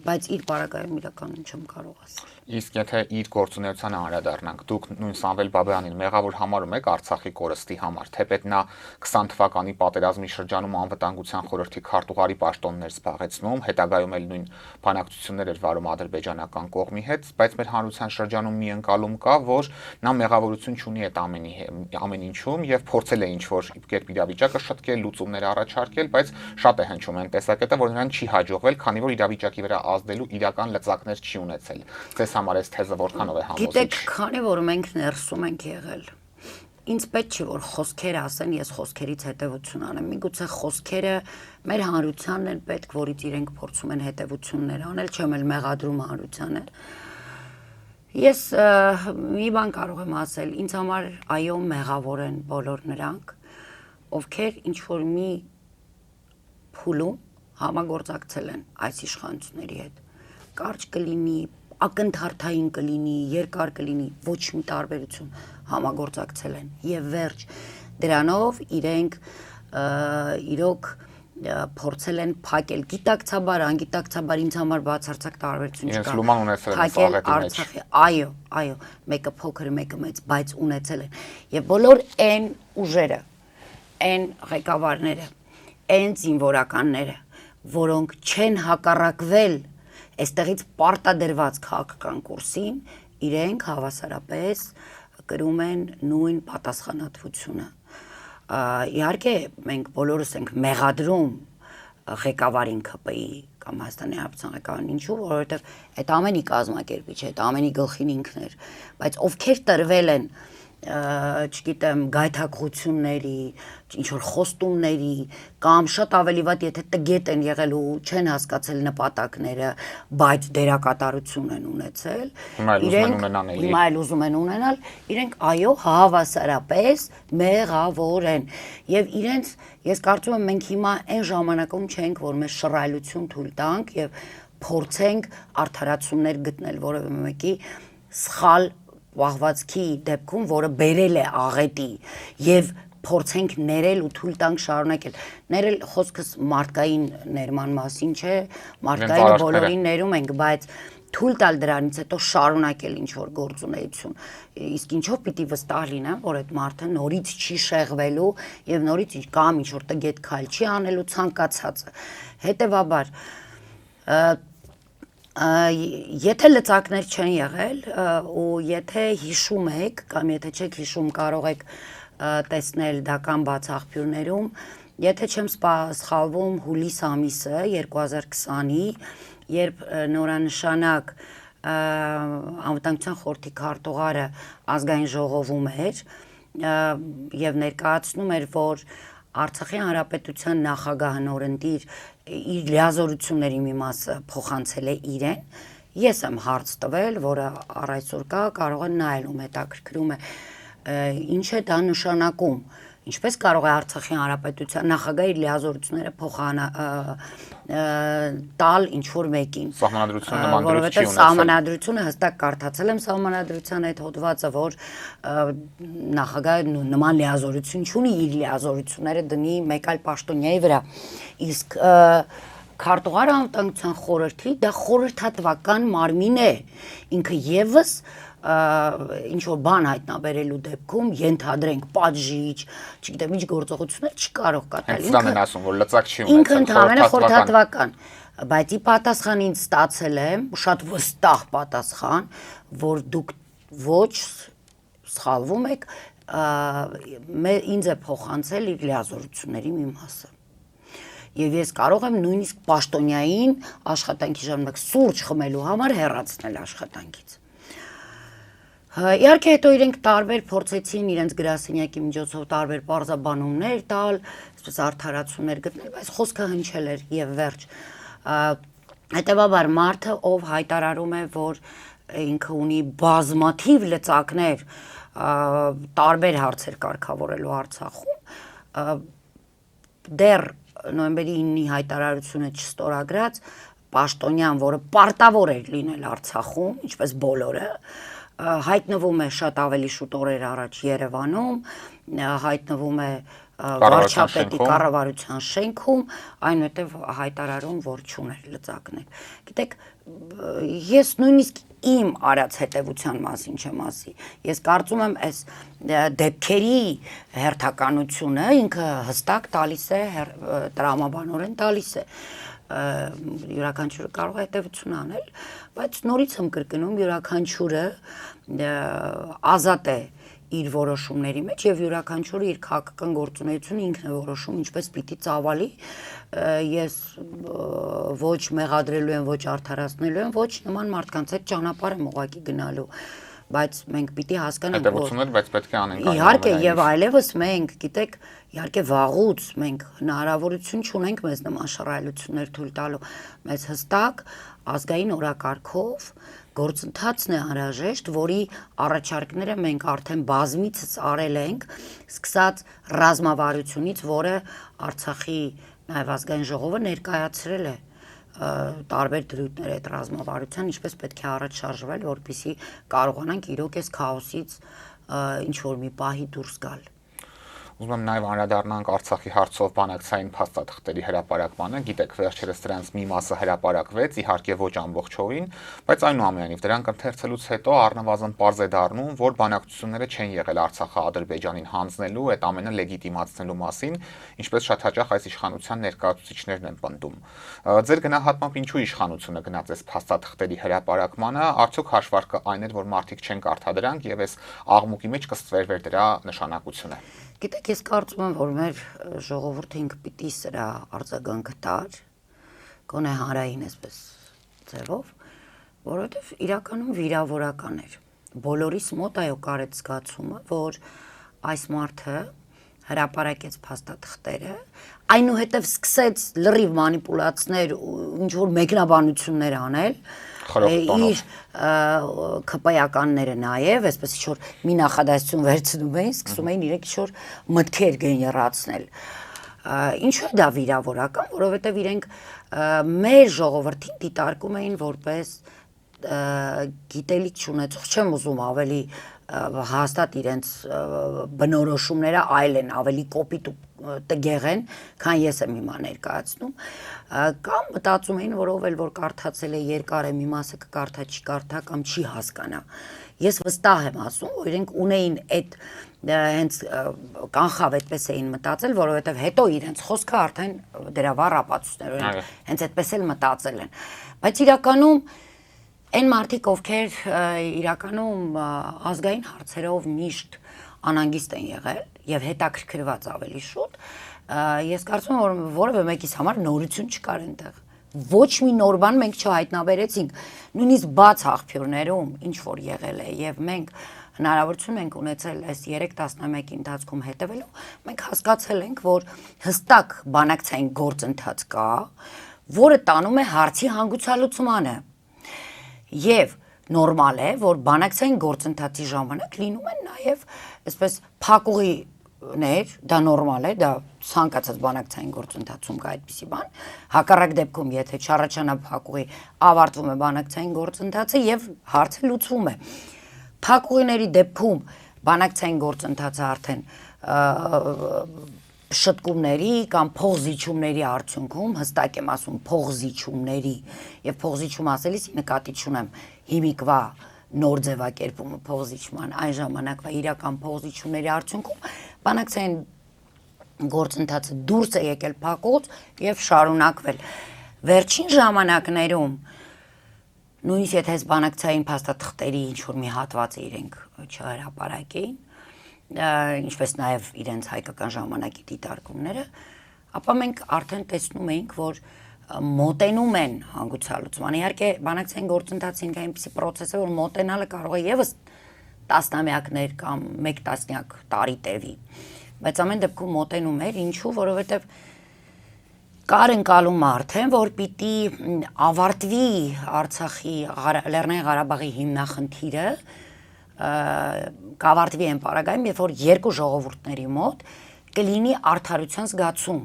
բայց իր բարակայում իրականում չեմ կարող ասել։ Իսկ եթե իր գործունեությանը անդրադառնանք, դուք նույն Սամվել Բաբայանին մեղավոր համարում եք Արցախի կորստի համար, թեպետ նա 20 թվականի պատերազմի շրջանում անվտանգության խորհրդի քարտուղարի պաշտոններ զբաղեցնում, հետագայում էլ նույն բանակցություններ էր վարում ադրբեջանական կողմի հետ, բայց մեր հանրության շրջանում մի ընկալում կա, որ նա մեղավորություն չունի այդ ամեն ինչում եւ փորձել է ինչ-որ կերպ իրավիճակը շտկել, լուծումներ առաջարկել, բայց շատ է հնչում այն տեսակետը, որ նրան չի հաջողվել, քանի որ իրավիճակի վրա ազդելու իրական լծակներ չի ունեցել։ Ձեզ համար այս թեզը որքանով է համոզիչ։ Գիտեք, քանի որ մենք ներսում ենք եղել, ինձ պետք չի որ խոսքեր ասեն, ես խոսքերից հետևություն անեմ։ Միգուցե խոսքերը մեր հանրությանն են պետք, որից իրենք փորձում են հետևություններ անել, չեմ էլ մեղադրում հանրությանը։ Ես մի բան կարող եմ ասել, ինձ համար այո մեղավոր են բոլոր նրանք, ովքեր ինչ որ մի փուլում համագործակցել են այս իշխանությունների հետ։ Կարճ կլինի, ակնթարթային կլինի, երկար կլինի, ոչ մի տարբերություն համագործակցել են եւ վերջ դրանով իրենք իրոք փորձել են փակել գիտակցաբար, անգիտակցաբար ինձ համար բացարձակ տարբերություն չկա։ Իրենց լուման ունեցել են սաղետի մեջ։ Այո, մեկը փոքր, մեկը մեծ, բայց ունեցել են։ Եվ բոլոր այն ուժերը, այն ղեկավարները, այն զինվորականները, որոնք չեն հակառակվել այստեղից պարտադրված քաղաքական կուրսին, իրենք հավասարապես կրում են նույն պատասխանատվությունը։ Իհարկե մենք բոլորս ենք մեղադրում ղեկավարին ԿՊ-ի կամ Հայաստանի Հանրապետության ղեկավարին, ինչու, որովհետև այդ ամենի կազմակերպիչ է, այդ ամենի գլխին ինքն էր, բայց ովքեր տրվել են չգիտեմ, գայթակղությունների, ինչ որ խոստումների կամ շատ ավելի վատ, եթե տգետ են եղել ու չեն հասկացել նպատակները, բայց դերակատարություն են ունեցել, հիմա էլ ուզում են ունենալ, իրենք այո, հավասարապես մեղավոր են եւ իրենց ես կարծում եմ մենք հիմա այն ժամանակում չենք, որ մեզ շռայլություն թույլ տանք եւ փորձենք արդարացումներ գտնել որևէ մեկի սխալ պահվածքի դեպքում, որը բերել է աղետի եւ փորձենք ներել ու թույլ տանք շարունակել։ Ներել խոսքս մարդկային ներման մասին չէ, մարդկայինը բոլորին ներում ենք, բայց թույլ տալ դրանից հետո շարունակել ինչ որ գործունեություն։ Իսկ ինչով պիտի վստահ լինեմ, որ այդ մարդը նորից չի շեղվելու եւ նորից կամ ինչ որ տգետ քայլ չի անելու ցանկացածը։ Հետևաբար եթե լծակներ չեն եղել ու եթե հիշում եք կամ եթե չեք հիշում կարող եք տեսնել դական բաց աղբյուրներում, եթե չեմ սխալվում հուլիս ամիսը 2020-ի, երբ նորանշանակ անվտանգության խորհրդի քարտուղարը ազգային ժողովում էր եւ ներկայացնում էր, որ Արցախի հանրապետության նախագահը նորընտիր իր լիազորությունների մի մասը փոխանցել է իրեն, ես եմ հարց տվել, որը առ այսօր կա, կարող են նայել ու հետաքրքրում է, ինչ է դա նշանակում, ինչպես կարող է Արցախի հանրապետության նախագահը իր լիազորությունները տալ ինչ որ մեկին։ Սահմանադրությունը նման դրույթ չի ունեցել։ Սահմանադրությունը հստակ կարդացել եմ սահմանադրության այդ հոդվածը, որ նախագահը նման լիազորություն չունի իր լիազորությունները դնի մեկ այլ պաշտոնյայի վրա։ Իսկ քարտուղարը անվտանգության խորհրդի դա խորհրդատվական մարմին է, ինքը եւս ինչ որ բան հայտնաբերելու դեպքում ենթադրենք պատժիչ, չգիտեմ ինչ գործողություններ չի կարող կատարել։ Հենց դա են ասում, որ լծակ չի ունեցել։ Ինքը ընդհանրապես խորհրդատվական, բայց ի պատասխան ինձ ստացել եմ շատ վստահ պատասխան, որ դուք ոչ սխալվում եք, ինձ է փոխանցել իր լիազորությունների մի մասը։ Եվ ես կարող եմ նույնիսկ պաշտոնյային աշխատանքի ժամանակ սուրճ խմելու համար հեռացնել աշխատանքից։ Իհարկե հետո իրենք տարբեր փորձեցին իրենց գրասենյակի միջոցով տարբեր բարձաբանումներ տալ, այսպես արդարացումներ գտնել, բայց խոսքը հնչել էր եւ վերջ։ Հետևաբար մարդը, ով հայտարարում է, որ ինքը ունի բազմաթիվ լծակներ տարբեր հարցեր կարգավորելու Արցախում, դեռ նոյեմբերի 9-ի հայտարարությունը չստորագրած Պաշտոնյան, որը պարտավոր էր լինել Արցախում, ինչպես բոլորը, հայտնվում է շատ ավելի շուտ օրեր առաջ Երևանում, հայտնվում է վարչապետի կառավարության շենքում, այնուհետև հայտարարում, որ չուներ լծակներ։ Գիտեք, ես նույնիսկ իմ արած հետևության մասին չեմ ասի։ Ես կարծում եմ, այս դեպքերի հերթականությունը ինքը հստակ տալիս է, տրամաբանորեն տալիս է, յուրաքանչյուրը կարող է հետևություն անել, բայց նորից եմ կրկնում, յուրաքանչյուրը ազատ է իր որոշումների մեջ եւ յուրաքանչյուրը իր քաղաքական գործունեությունը ինքն է որոշում ինչպես պիտի ծավալի, ես ոչ մեղադրելու եմ, ոչ արդարացնելու եմ, ոչ նման մարդկանց հետ ճանապարհ եմ ուղղակի գնալու, բայց մենք պիտի հասկանանք, հետևություններ, բայց պետք է անենք։ Իհարկե, եւ այլևս մենք, գիտեք, իհարկե վաղուց մենք հնարավորություն չունենք մեզ նման շռայլություններ թույլ տալու, մեզ հստակ ազգային օրակարգով գործընթացն է անհրաժեշտ, որի առաջարկները մենք արդեն բազմիցս արել ենք, սկսած ռազմավարությունից, որը Արցախի նաև ազգային ժողովը ներկայացրել է տարբեր դրույթներ այդ ռազմավարության, ինչպես պետք է առաջ շարժվել, որպեսզի կարողանանք իրոք այս քաոսից ինչ որ մի պահի դուրս գալ։ Ուզում եմ նաև անդրադառնանք Արցախի հարցով բանակցային փաստաթղթերի հրապարակմանը, գիտեք, վերջերս դրանց մի մասը հրապարակվեց, իհարկե ոչ ամբողջովին, բայց այնուամենայնիվ դրանք ընթերցելուց հետո առնվազն պարզ է դառնում, որ բանակցությունները չեն եղել Արցախը Ադրբեջանին հանձնելու, այդ ամենը լեգիտիմացնելու մասին, ինչպես շատ հաճախ այս իշխանության ներկայացուցիչներն են պնդում։ Ձեր գնահատմամբ ինչու իշխանությունը գնաց այս փաստաթղթերի հրապարակմանը, արդյոք հաշվարկը այն էր, որ մարդիկ չեն կարդա դրանք եւ այս աղմուկի մեջ կստվեր դրա նշանակությունը։ Գիտեք, ես կարծում եմ, որ մեր ժողովուրդը ինքը պիտի սրա արձագանքը տար, գոնե հանրային այսպես ձևով, որովհետև իրականում վիրավորական էր։ Բոլորիս մոտ այո կար այդ զգացումը, որ այս մարդը հրապարակեց փաստաթղթերը, այնուհետև սկսեց լրիվ մանիպուլացներ, ինչ որ մեկնաբանություններ անել, իր քպայականները նաև, այսպես ինչ-որ մի նախադասություն վերցնում էին, սկսում էին իրենք ինչ-որ մտքեր գեներացնել։ Ինչու է դա վիրավորական, որովհետև իրենք մեր ժողովրդին դիտարկում էին որպես գիտելիք չունեցող, չեմ ուզում ավելի հաստատ իրենց բնորոշումները այլ են, ավելի կոպիտ ու տգեղ են, քան ես եմ հիմա ներկայացնում, կամ մտածում էին, որ ով էլ որ կարդացել է երկար է մի մասը կկարդա, չի կարդա կամ չի հասկանա։ Ես վստահ եմ ասում, որ իրենք ունեին այդ հենց կանխավ այդպես էին մտածել, որովհետև հետո իրենց խոսքը արդեն դրա վառ ապացույցներ, հենց այդպես էլ մտածել են։ Բայց իրականում այն մարդիկ, ովքեր իրականում ազգային հարցերով միշտ անհանգիստ են եղել եւ հետաքրքրված ավելի շուտ, ես կարծում եմ, որ որևէ մեկիս համար նորություն չկար այնտեղ։ Ոչ մի նոր բան մենք չհայտնաբերեցինք, նույնիսկ բաց աղբյուրներում ինչ որ եղել է եւ մենք հնարավորություն ենք ունեցել այս 3 տասնամյակի ընթացքում հետևելու, մենք հասկացել ենք, որ հստակ բանակցային գործընթաց կա, որը տանում է հարցի հանգուցալուծմանը։ Եվ նորմալ է, որ բանակցային գործընթացի ժամանակ լինում են նաև այսպես փակուղիներ, դա նորմալ է, դա ցանկացած բանակցային գործընթացում կա այդպիսի բան, հակառակ դեպքում, եթե չառաջանա փակուղի, ավարտվում է բանակցային գործընթացը եւ հարցը լուծվում է։ Փակուղիների դեպքում բանակցային գործընթացը արդեն շտկումների կամ փողզիչումների արդյունքում, հստակ եմ ասում փողզիչումների եւ փողզիչում ասելիս նկատի չունեմ հիմիկվա նոր ձևակերպումը փողզիչման, այն ժամանակվա իրական փողզիչումների արդյունքում բանակցային գործընթացը դուրս է եկել փակուղուց եւ շարունակվել։ Վերջին ժամանակներում նույնիսկ եթե այս բանակցային փաստաթղթերի ինչ որ մի հատվածը իրենք չհրապարակեին, ինչպես նաև իրենց հայկական ժամանակի դիտարկումները, ապա մենք արդեն տեսնում էինք, որ մոտենում են հանգուցալուծման։ Իհարկե, բանակցային գործընթացին կա այնպիսի process է, որ մոտենալը կարող է եւս տասնամյակներ կամ մեկ տասնյակ տարի տևի, բայց ամեն դեպքում մոտենում էր, ինչու, որովհետև կար ընկալում արդեն, որ պիտի ավարտվի Արցախի Լեռնային Ղարաբաղի հիմնախնդիրը, կավարտվի այն պարագայում, երբ որ երկու ժողովուրդների մոտ կլինի արդարության զգացում։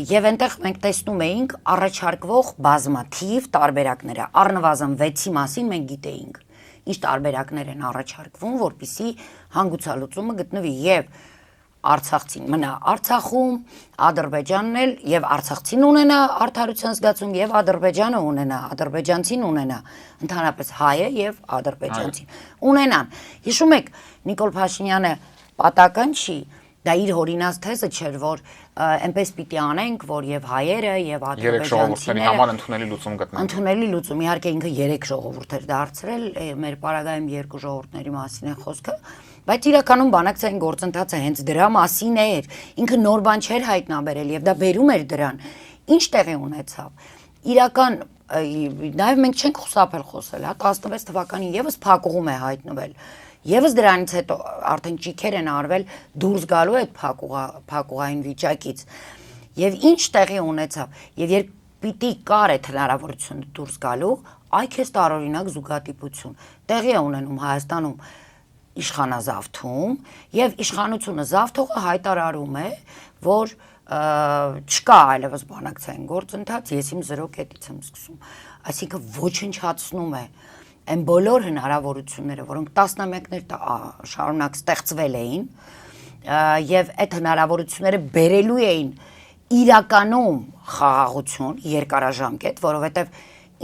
Եվ այնտեղ մենք տեսնում էինք առաջարկվող բազմաթիվ տարբերակները, առնվազն 6-ի մասին մենք գիտեինք, ինչ տարբերակներ են առաջարկվում, որպեսզի հանգուցալուծումը գտնվի եւ Արցախցին մնա Արցախում, Ադրբեջանն էլ եւ Արցախցին ունենա արդարության զգացում եւ Ադրբեջանը ունենա, ադրբեջանցին ունենա, ընդհանրապես հայը եւ ադրբեջանցին ունենան։ Հիշում եք, Նիկոլ Փաշինյանը պատական չի, դա իր հորինած թեզը չէր, որ այնպես պիտի անենք, որ եւ հայերը եւ ադրբեջանցիները համար ընդունելի լուծում գտնեն։ Ընդունելի լուծում, իհարկե ինքը 3 ժողովուրդ էր դարձրել, մեր պարագայում 2 ժողովուրդների մասին է խոսքը, բայց իրականում բանակցային գործընթացը հենց դրա մասին էր։ Ինքը նոր բան չէր հայտնաբերել եւ դա բերում էր դրան։ Ինչ տեղի ունեցավ։ Իրական նաեւ մենք չենք խուսափել խոսել, հա 16 թվականին եւս փակուղում է հայտնվել։ Եվս դրանից հետո արդեն ճիքեր են արվել դուրս գալու այդ փակուղային վիճակից։ Եվ ինչ տեղի ունեցավ, եւ երբ պիտի կար այդ հնարավորությունը դուրս գալու, այ քեզ տարօրինակ զուգադիպություն տեղի է ունենում Հայաստանում իշխանազավթում, եւ իշխանությունը զավթողը հայտարարում է, որ չկա այլևս բանակցային գործընթաց, ես իմ 0 կետից եմ սկսում։ Այսինքն ոչնչացնում է այն բոլոր հնարավորությունները, որոնք տասնամյակներ շարունակ ստեղծվել էին, եւ այդ հնարավորությունները բերելու էին իրականում խաղաղություն, երկարաժամկետ, որովհետեւ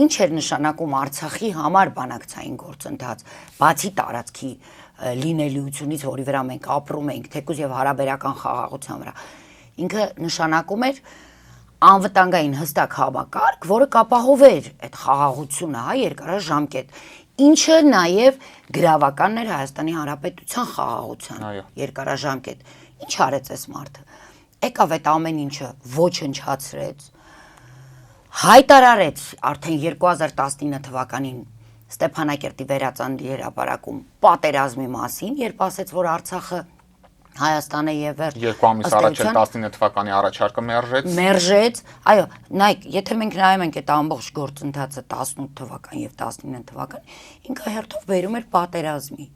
ինչ էր նշանակում Արցախի համար բանակցային գործընթաց, բացի տարածքի լինելիությունից, որի վրա մենք ապրում ենք, թեկուզ եւ հարաբերական խաղաղության վրա, ինքը նշանակում էր անվտանգային հստակ համակարգ, որը կապահովեր այդ խաղաղությունը, հա, երկարաժամկետ, ինչը նաև գրավականն էր Հայաստանի Հանրապետության խաղաղության երկարաժամկետ։ Ինչ արեց այս մարդը։ Եկավ այդ ամեն ինչը ոչնչացրեց, հայտարարեց արդեն 2019 թվականին Ստեփանակերտի վերածննդի հրապարակում պատերազմի մասին, երբ ասեց, որ Արցախը Հայաստանը եւ վերջ 2 ամիս առաջ 19 թվականի առաջարկը մերժեց, այո, նայեք, եթե մենք նայում ենք այդ ամբողջ գործընթացը 18 թվական եւ 19 թվական, ինքը հերթով բերում էր պատերազմի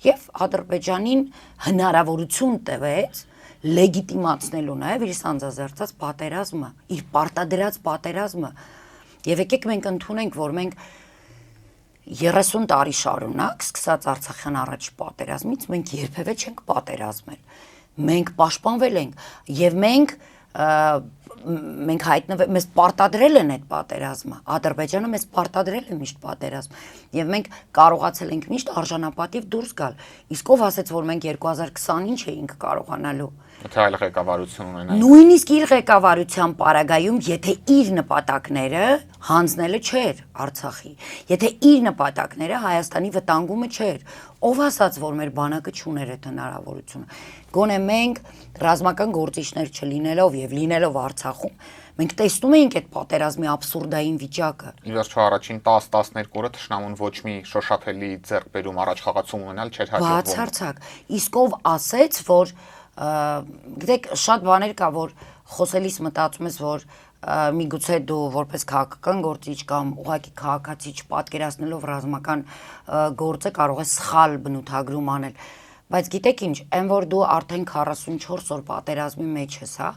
եւ Ադրբեջանին հնարավորություն տվեց լեգիտիմացնելու նաեւ իր սանձազերծած պատերազմը, իր պարտադրած պատերազմը։ Եվ եկեք մենք ընդունենք, որ մենք 30 տարի շարունակ, սկսած Արցախյան առաջ պատերազմից, մենք երբևէ չենք պատերազմել։ Մենք պաշտպանվել ենք եւ մենք հայտնվել, մեզ պարտադրել են այդ պատերազմը։ Ադրբեջանը մեզ պարտադրել է միշտ պատերազմ եւ մենք կարողացել ենք միշտ արժանապատիվ դուրս գալ։ Իսկ ով ասեց, որ մենք 2020-ին չէինք կարողանալու։ Եթե այլ ղեկավարություն ունենային։ Նույնիսկ իր ղեկավարության պարագայում, եթե իր նպատակները հանձնելը չէր Արցախի, եթե իր նպատակները Հայաստանի վտանգումը չէր, ով ասաց, որ մեր բանակը չուներ այդ հնարավորությունը։ Գոնե մենք ռազմական գործիչներ չլինելով եւ լինելով Արցախում, մենք տեսնում էինք այդ պատերազմի աբսուրդային վիճակը։ Ի վերջո առաջին 10-12 օրը թշնամուն ոչ մի շոշափելի ձեռքբերում առաջխաղացում ունենալ չէր հաջողվում։ Բացարձակ։ Իսկ ով ասեց, որ գիտեք, շատ բաներ կա, որ խոսելիս մտածում ես, որ միգուցե դու որպես քաղաքական գործիչ կամ ուղղակի քաղաքացի պատկերացնելով ռազմական գործը կարող ես սխալ բնութագրում անել, բայց գիտեք ինչ, այն որ դու արդեն 44 օր պատերազմի մեջ ես, հա,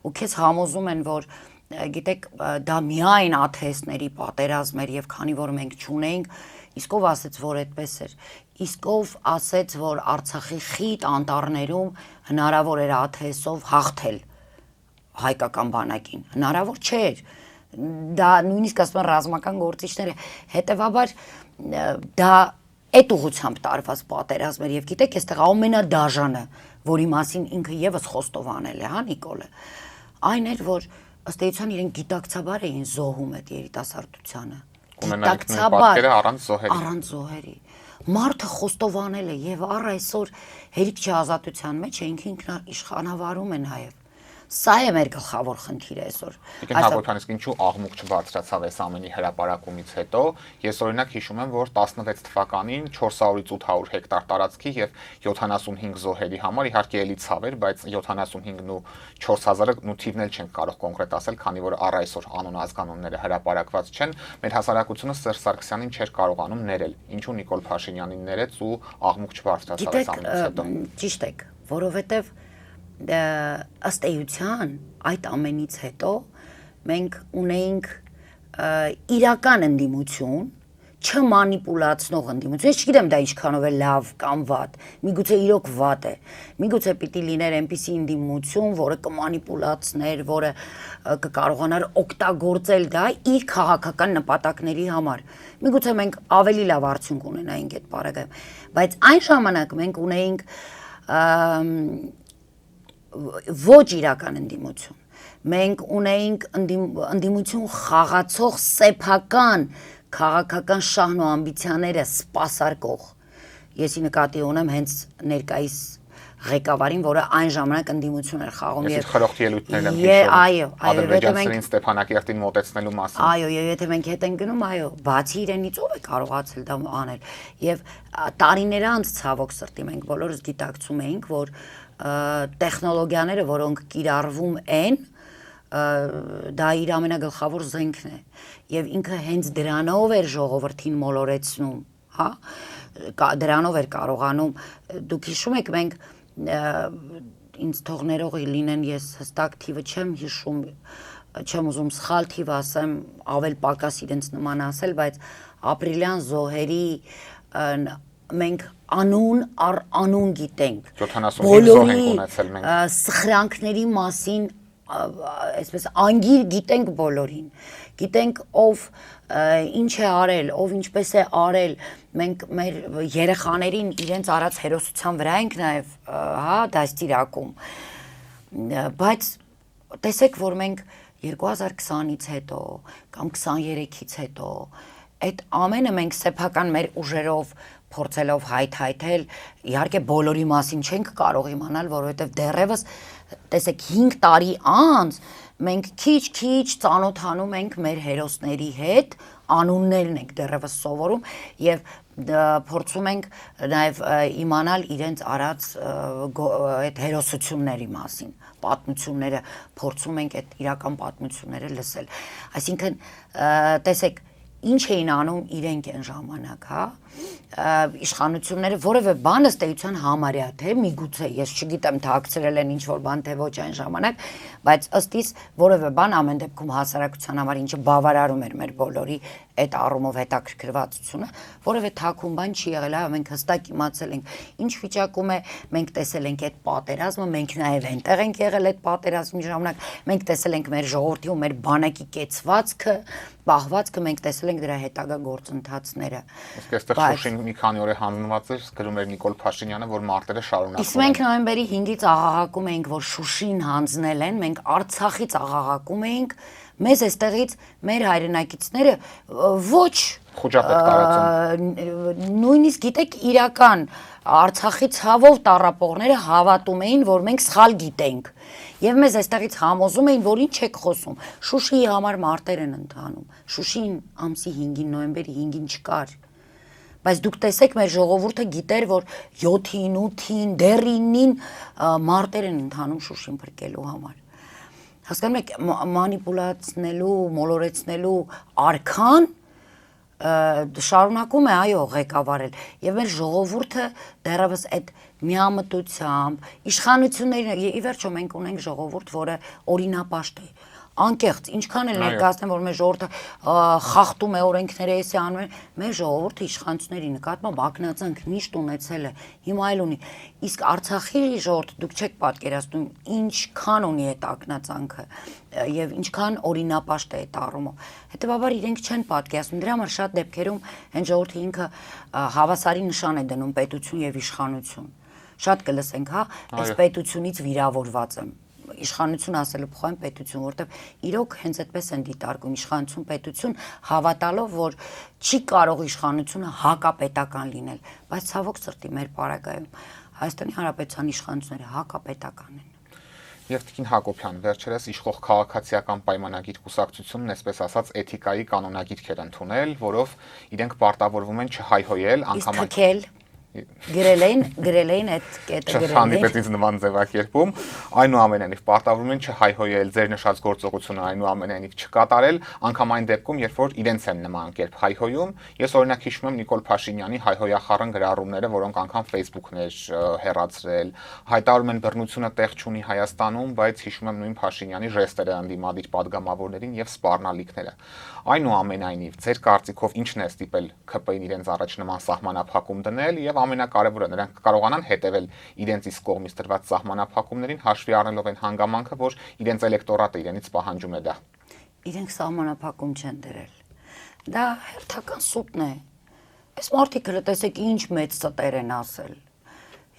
ու քեզ համոզում են, որ գիտեք, դա միայն աթեստների պատերազմ էր եւ քանի որ մենք չունեինք, իսկ ով ասեց, որ այդպես էր, իսկ ով ասեց, որ Արցախի խիտ անտառներում հնարավոր էր աթեստով հաղթել հայկական բանակին, հնարավոր չէր, դա նույնիսկ ասում են ռազմական գործիչները, հետևաբար դա այդ ուղղությամբ տարված պատերազմ էր եւ գիտեք, այստեղ ամենադաժանը, որի մասին ինքը եւս խոստովանել է, հա, Նիկոլը, այն էր, որ ըստ էության իրենք գիտակցաբար էին զոհում այդ երիտասարդությանը։ Գիտակցաբար առանց զոհերի։ Մարդը խոստովանել է եւ առ այսօր հերիք չի ազատության մեջ է, ինքն իշխանավարում է նաեւ։ Սա է մեր գլխավոր խնդիրը այսօր։ Տիկին Հակոբյան, իսկ ինչու աղմուկ չբարձրացավ այս ամենի հրապարակումից հետո։ Ես օրինակ հիշում եմ, որ 16 թվականին 400-ից 800 հեկտար տարածքի եւ 75 զոհերի համար իհարկե էլի ցավ էր, բայց 75-ն ու 4000-ը նու թիվն էլ չենք կարող կոնկրետ ասել, քանի որ առ այսօր անուն ազգանունները հրապարակված չեն։ Մեր հասարակությունը Սերժ Սարգսյանին չէր կարողանում ներել։ Ինչու Նիկոլ Փաշինյանին ներեց ու աղմուկ չբարձրացավ այս ամենից հետո։ Ճիշտ եք, որովհետեւ ըստ էության այդ ամենից հետո մենք ունեինք իրական ընդդիմություն, չմանիպուլացնող ընդդիմություն։ Ես չգիտեմ դա ինչքանով է լավ կամ վատ, միգուցե իրոք վատ է։ Միգուցե պիտի լիներ այնպիսի ընդդիմություն, որը կմանիպուլացներ, որը կկարողանար օգտագործել դա իր քաղաքական նպատակների համար։ Միգուցե մենք ավելի լավ արդյունք ունենայինք այդ բaragայում, բայց այն ժամանակ մենք ունեինք ոչ իրական ընդդիմություն։ Մենք ունեինք ընդդիմություն խաղացող սեփական քաղաքական շահն ու ամբիցիաները սպասարկող։ Եսի նկատի ունեմ հենց ներկայիս ղեկավարին, որը այն ժամանակ ընդդիմություն էր խաղում եւ խրոխտ ելույթներն եմ հիշում։ Այո, Ադրբեջանցիներին Ստեփանակերտին մոտեցնելու մասին։ Այո, եւ եթե մենք հետ ենք գնում, այո, բացի իրենից ով է կարողացել դա անել։ Եվ տարիներ անց ցավոք սրտի մենք բոլորս գիտակցում էինք, որ տեխնոլոգիաները, որոնք կիրառվում են, դա իր ամենագլխավոր զենքն է եւ ինքը հենց դրանով էր ժողովրդին մոլորեցնում, հա, դրանով էր կարողանում։ Դուք հիշում եք, մենք ինձ թող ներողի լինեն, ես հստակ թիվը չեմ հիշում, չեմ ուզում սխալ թիվ ասեմ, ավել պակաս իրենց նման ասել, բայց ապրիլյան զոհերի մենք անուն առ անուն գիտենք, 75 զոհ ենք ունեցել մենք, սխրանքների մասին այսպես անգիր գիտենք բոլորին, գիտենք ով ինչ է արել, ով ինչպես է արել, մենք մեր երեխաներին իրենց արած հերոսության վրա ենք նաև հա դաստիարակում, բայց տեսեք, որ մենք 2020-ից հետո կամ 23-ից հետո այդ ամենը մենք սեփական մեր ուժերով փորձելով հայթայթել, իհարկե բոլորի մասին չենք կարող իմանալ, որովհետև դեռևս տեսեք 5 տարի անց մենք քիչ-քիչ ծանոթանում ենք մեր հերոսների հետ, անուններն ենք դեռևս սովորում եւ փորձում ենք նաեւ իմանալ իրենց արած այդ հերոսությունների մասին, պատմությունները փորձում ենք այդ իրական պատմությունները լսել։ Այսինքն տեսեք ինչ էին անում իրենք այն ժամանակ, հա, իշխանությունները որևէ բան ըստ էության համարյա թե միգուցե ես չգիտեմ թաքցրել են ինչ որ բան թե ոչ այն ժամանակ, բայց ըստ իս որևէ բան ամեն դեպքում հասարակության համար ինչը բավարարում էր մեր բոլորի այդ առումով հետաքրքրվածությունը, որևէ թաքուն բան չի եղել, հա, մենք հստակ իմացել ենք ինչ վիճակում է, մենք տեսել ենք այդ պատերազմը, մենք նաև այնտեղ ենք եղել այդ պատերազմի ժամանակ, մենք տեսել ենք մեր ժողովրդի ու մեր բանակի կեցվածքը, պահվածքը, մենք տեսել ենք դրա հետագա գործընթացները։ Իսկ այստեղ Շուշին մի քանի օր է հանձնված էր, գրում էր Նիկոլ Փաշինյանը, որ մարտերը շարունակվում են։ Իսկ մենք նոյեմբերի 5-ից աղաղակում էինք, որ Շուշին հանձնել են, մենք Արցախից աղաղակում էինք, մեզ այստեղից մեր հայրենակիցները ոչ խոճապետ տարածում։ Նույնիսկ գիտեք իրական Արցախի ցավով տառապողները հավատում էին, որ մենք սխալ գիտենք։ Եվ մեզ այստեղից համոզում էին, որ ինչ եք խոսում։ Շուշիի համար մարտեր են ընթանում։ Շուշին ամսի 5-ին, նոյեմբերի 5-ին չկար։ Բայց դուք տեսեք, մեր ժողովուրդը գիտեր, որ 7-ին, 8-ին, դեռ 9-ին մարտեր են ընթանում Շուշին փրկելու համար։ Հասկանում եք, մանիպուլացնելու, մոլորեցնելու արքան շարունակում է այո ղեկավարել եւ մեր ժողովուրդը դեռևս այդ միամտությամբ իշխանություններին ի վերջո մենք ունենք ժողովուրդ, որը օրինապաշտ է, անկեղծ, ինչքան էլ ներկայացնեմ, որ մեր ժողովուրդը խախտում է օրենքները, էսի անում է, մեր ժողովուրդը իշխանությունների նկատմամբ ակնածանք միշտ ունեցել է, հիմա էլ ունի։ Իսկ Արցախի ժողովուրդը դուք չեք պատկերացնում ինչքան ունի այդ ակնածանքը եւ ինչքան օրինապաշտ է այդ առումով։ Հետեւաբար իրենք չեն պատկերացնում, դրա համար շատ դեպքերում այն ժողովրդի ինքը հավասարի նշան է դնում պետություն եւ իշխանություն։ Շատ կլսենք, հա, այս պետությունից վիրավորված եմ։ Իշխանություն ասելու փոխարեն պետություն, որտեղ իրոք հենց այդպես են դիտարկում իշխանություն պետություն, հավատալով, որ չի կարող իշխանությունը հակապետական լինել, բայց ցավոք սրտի մեր պարագայում Հայաստանի Հանրապետության իշխանությունները հակապետական են։ Եվ Տիկին Հակոբյան, վերջերս իշխող քաղաքացիական պայմանագիր կուսակցությունն, այսպես ասած, էթիկայի կանոնագիրք էր ընդունել, որով իրենք պարտավորվում են չհայհոյել անգամ գրել էին այդ կետը հանդիպեց ինձ նման ձևակերպում, այնուամենայնիվ պարտավորվում են չհայհոյել ձեր նշած գործողությունը, այնուամենայնիվ չկատարել, անգամ այն դեպքում, երբ որ իրենց են նման կերպ հայհոյում։ Ես օրինակ հիշում եմ Նիկոլ Փաշինյանի հայհոյախառն գրառումները, որոնք անգամ Facebook-ն էր հեռացրել, հայտարարում են բռնությունը տեղ չունի Հայաստանում, բայց հիշում եմ նույն Փաշինյանի ժեստերը ընդդիմադիր падգամավորներին եւ սպառնալիքները։ Այնուամենայնիվ, ձեր կարծիքով ի՞նչն է ստիպել ՔՊ-ին իրենց առաջ նման սահմանափակում դնել եւ ամենակարևորը նրանք կարողանան հետևել իրենց իսկ կողմից տրված սահմանափակումներին, հաշվի առնելով այն հանգամանքը, որ իրենց էլեկտորատը իրենից պահանջում է դա։ Իրենք սահմանափակում չեն դրել։ Դա հերթական սուտն է։ Այս մարդիկ լսեք ինչ մեծ ստեր են ասել։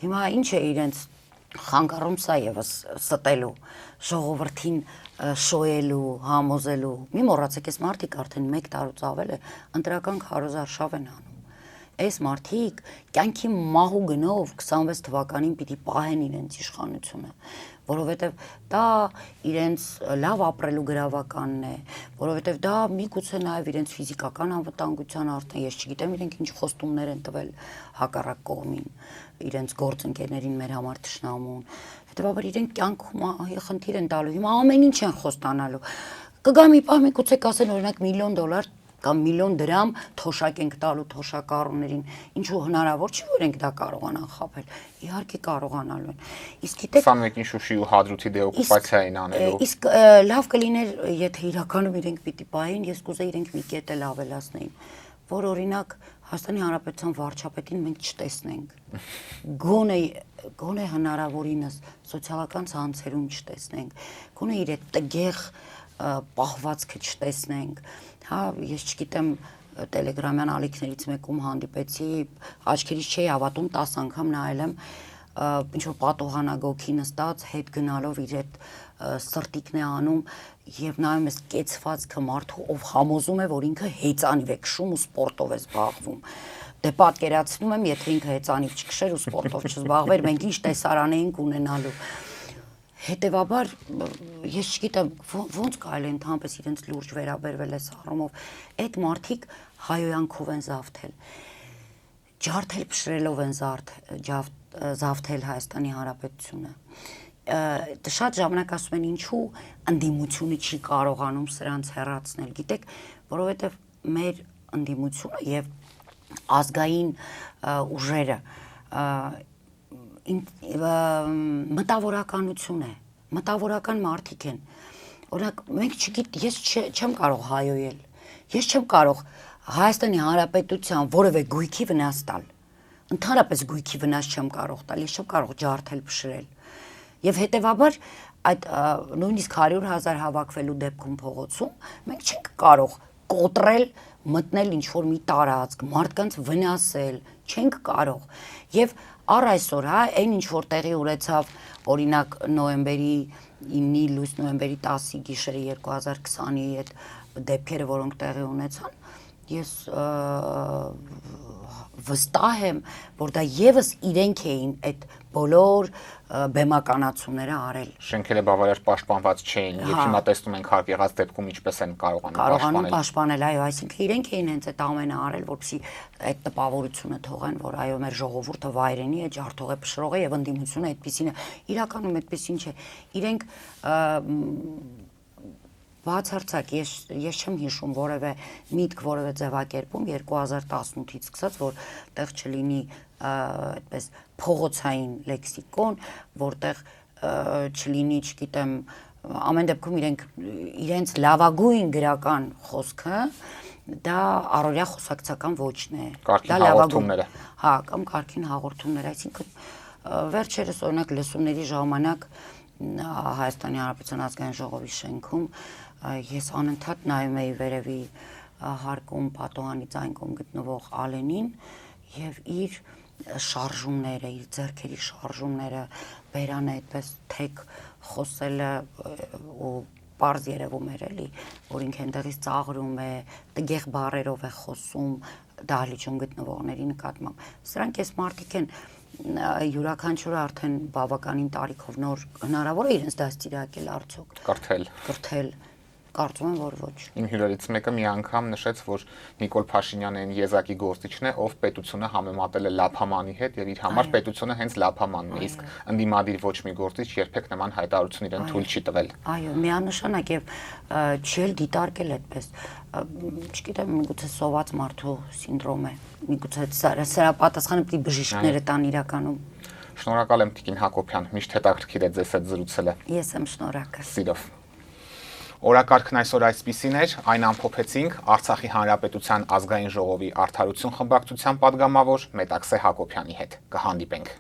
Հիմա ինչ է իրենց խանգարում սա եւս ստելու, ժողովրդին շոյելու, համոզելու։ Մի մոռացեք, այս մարդիկ արդեն 1 տարուց ավել է ընտրական քարոզարշավ են անում։ Այս մարդիկ կյանքի մահու գնով 26 թվականին պիտի պահեն իրենց իշխանությունը, որովհետև դա իրենց լավ ապրելու գրավականն է, որովհետև դա միգուցե նաև իրենց ֆիզիկական անվտանգության արդեն, ես չգիտեմ իրենք ինչ խոստումներ են տվել հակառակ կողմին, իրենց գործընկերներին մեր համար թշնամուն, հետևաբար իրենք կյանքում խնդիր են տալու, հիմա ամեն ինչ են խոստանալու, կգա մի պահ միգուցե կասեն օրինակ $1 միլիոն կամ $1 միլիոն թոշակ ենք տալու թոշակառուներին, ինչու հնարավոր չի որ ենք դա կարողանան խաբել, իհարկե կարողանալու են, իսկ գիտեք 21-ին Շուշի ու Հադրութի դեօկուպացիա էին անելու, իսկ լավ կլիներ, եթե իրականում իրենք պիտի պահեին, ես կուզեի իրենք մի կետ էլ ավելացնեին, որ օրինակ Հայաստանի Հանրապետության վարչապետին մենք չտեսնենք, գոնե հնարավորինս սոցիալական ցանցերում չտեսնենք, գոնե իր տգեղ պահվածքը չտեսնենք, հա, ես չգիտեմ տելեգրամյան ալիքներից մեկում հանդիպեցի, աչքերից չէի հավատում, 10 անգամ նայել եմ, ինչ որ պատողանագոքի նստած, հետ գնալով իր այդ սրտիկն է անում եւ նայում ես կեցվածքը մարդու, ով համոզում է, որ ինքը հեծանիվ է քշում ու սպորտով է զբաղվում։ Դե պատկերացնում եմ, եթե ինքը հեծանիվ չքշեր ու սպորտով չզբաղվեր, մենք ինչ տեսարան էինք ունենալու։ Հետևաբար ես չգիտեմ ոնց կարելի է ընդհանրապես իրենց լուրջ վերաբերվել այս առումով, այդ մարդիկ հայոյանքով են զավթել, ջարդել փշրելով են զավթել Հայաստանի Հանրապետությունը, շատ ժամանակ ասում են ինչու ընդդիմությունը չի կարողանում սրանց հեռացնել, գիտեք, որովհետև մեր ընդդիմությունը եւ ազգային ուժերը մտավորականություն է, մտավորական մարդիկ են, օրինակ մենք ես չեմ կարող հայոյել, ես չեմ կարող Հայաստանի Հանրապետության որևէ գույքի վնաս տալ, ընդհանրապես գույքի վնաս չեմ կարող տալ, ես չեմ կարող ջարդել փշրել, եւ հետեւաբար այդ նույնիսկ 100,000 հավաքվելու դեպքում փողոցում մենք չենք կարող կոտրել, մտնել ինչ-որ մի տարածք, մարդկանց վնասել, չենք կարող, եւ առ այսօր, հա, այն ինչ որ տեղի ունեցավ, օրինակ նոյեմբերի 9-ի լույս նոյեմբերի 10-ի գիշերը 2020-ի այդ դեպքերը, որոնք տեղի ունեցան, ես վստահ եմ, որ դա եւս իրենք էին այդ բոլոր բեմականացումները արել։ Շենքերը բավարար պաշտպանված չէին, եւ հիմա տեսնում ենք հարկ եղած դեպքում ինչպես են կարողանում պաշտպանել, այո, այսինքն իրենք էին հենց այդ ամենը արել, որպեսզի այդ տպավորությունը թողեն, որ այո, մեր ժողովուրդը վայրենի է, ջարդող է, փշրող է եւ ընդդիմությունը այդպեսին է։ Իրականում այդպեսին չէ։ Իրենք բացարձակ ես չեմ հիշում որևէ միտք, որևէ ձևակերպում 2018-ից սկսած, որ տեղ չլինի այդպես փողոցային լեքսիկոն, որտեղ չլինի, չգիտեմ, ամեն դեպքում իրենց լավագույն գրական խոսքը դա առօրյա խոսակցական ոճն է։ Դա լավագույնները։ Հա, կամ կարգին հաղորդումներ, այսինքն վերջերս օրինակ լսումների ժամանակ Հայաստանի Հանրապետության ազգային ժողովի շենքում ես անընդհատ նայում էի վերևի հարկում պատոհանի ցանկում գտնվող Ալենին եւ իր շարժումները, իր ձեռքերի շարժումները, բերանը այդպես թեք խոսելը ու պարզ երևում էր էլի, որ ինքը այնտեղից ծաղրում է, տգեղ բառերով է խոսում դահլիճում գտնվողների նկատմամբ։ Սրանք էս մարդիկ են, յուրաքանչյուրը արդեն բավականին տարիքով նոր հնարավոր է իրենց դաստիարակել արդյոք կրթել կարծում եմ որ ոչ Իմ հյուրերից մեկը մի անգամ նշեց, որ Նիկոլ Փաշինյանը այն եզակի գործիչն է, ով պետությունը համեմատել է Լափամանի հետ եւ իր համար պետությունը հենց Լափամանն է, իսկ ընդդիմադիր ոչ մի գործիչ երբեք նման հայտարարություն իրեն թույլ չի տվել։ Այո, միանշանակ եւ չի դիտարկել այդպես։ Չգիտեմ, միգուցե սոված մարդու սինդրոմ է։ Միգուցե սրա պատասխանը պիտի բժիշկները տան իրականում։ Շնորհակալ եմ Տիկին Հակոբյան, միշտ հետաքրքիր է ձեզ հետ զրուցելը։ Ես եմ շնորհակալ։ Սիրով։ Օրակարգն այսօր այսպիսին էր, այն ամփոփեցինք Արցախի Հանրապետության ազգային ժողովի արդարություն խմբակցության падգամավոր Մետաքսե Հակոբյանի հետ։ Կհանդիպենք։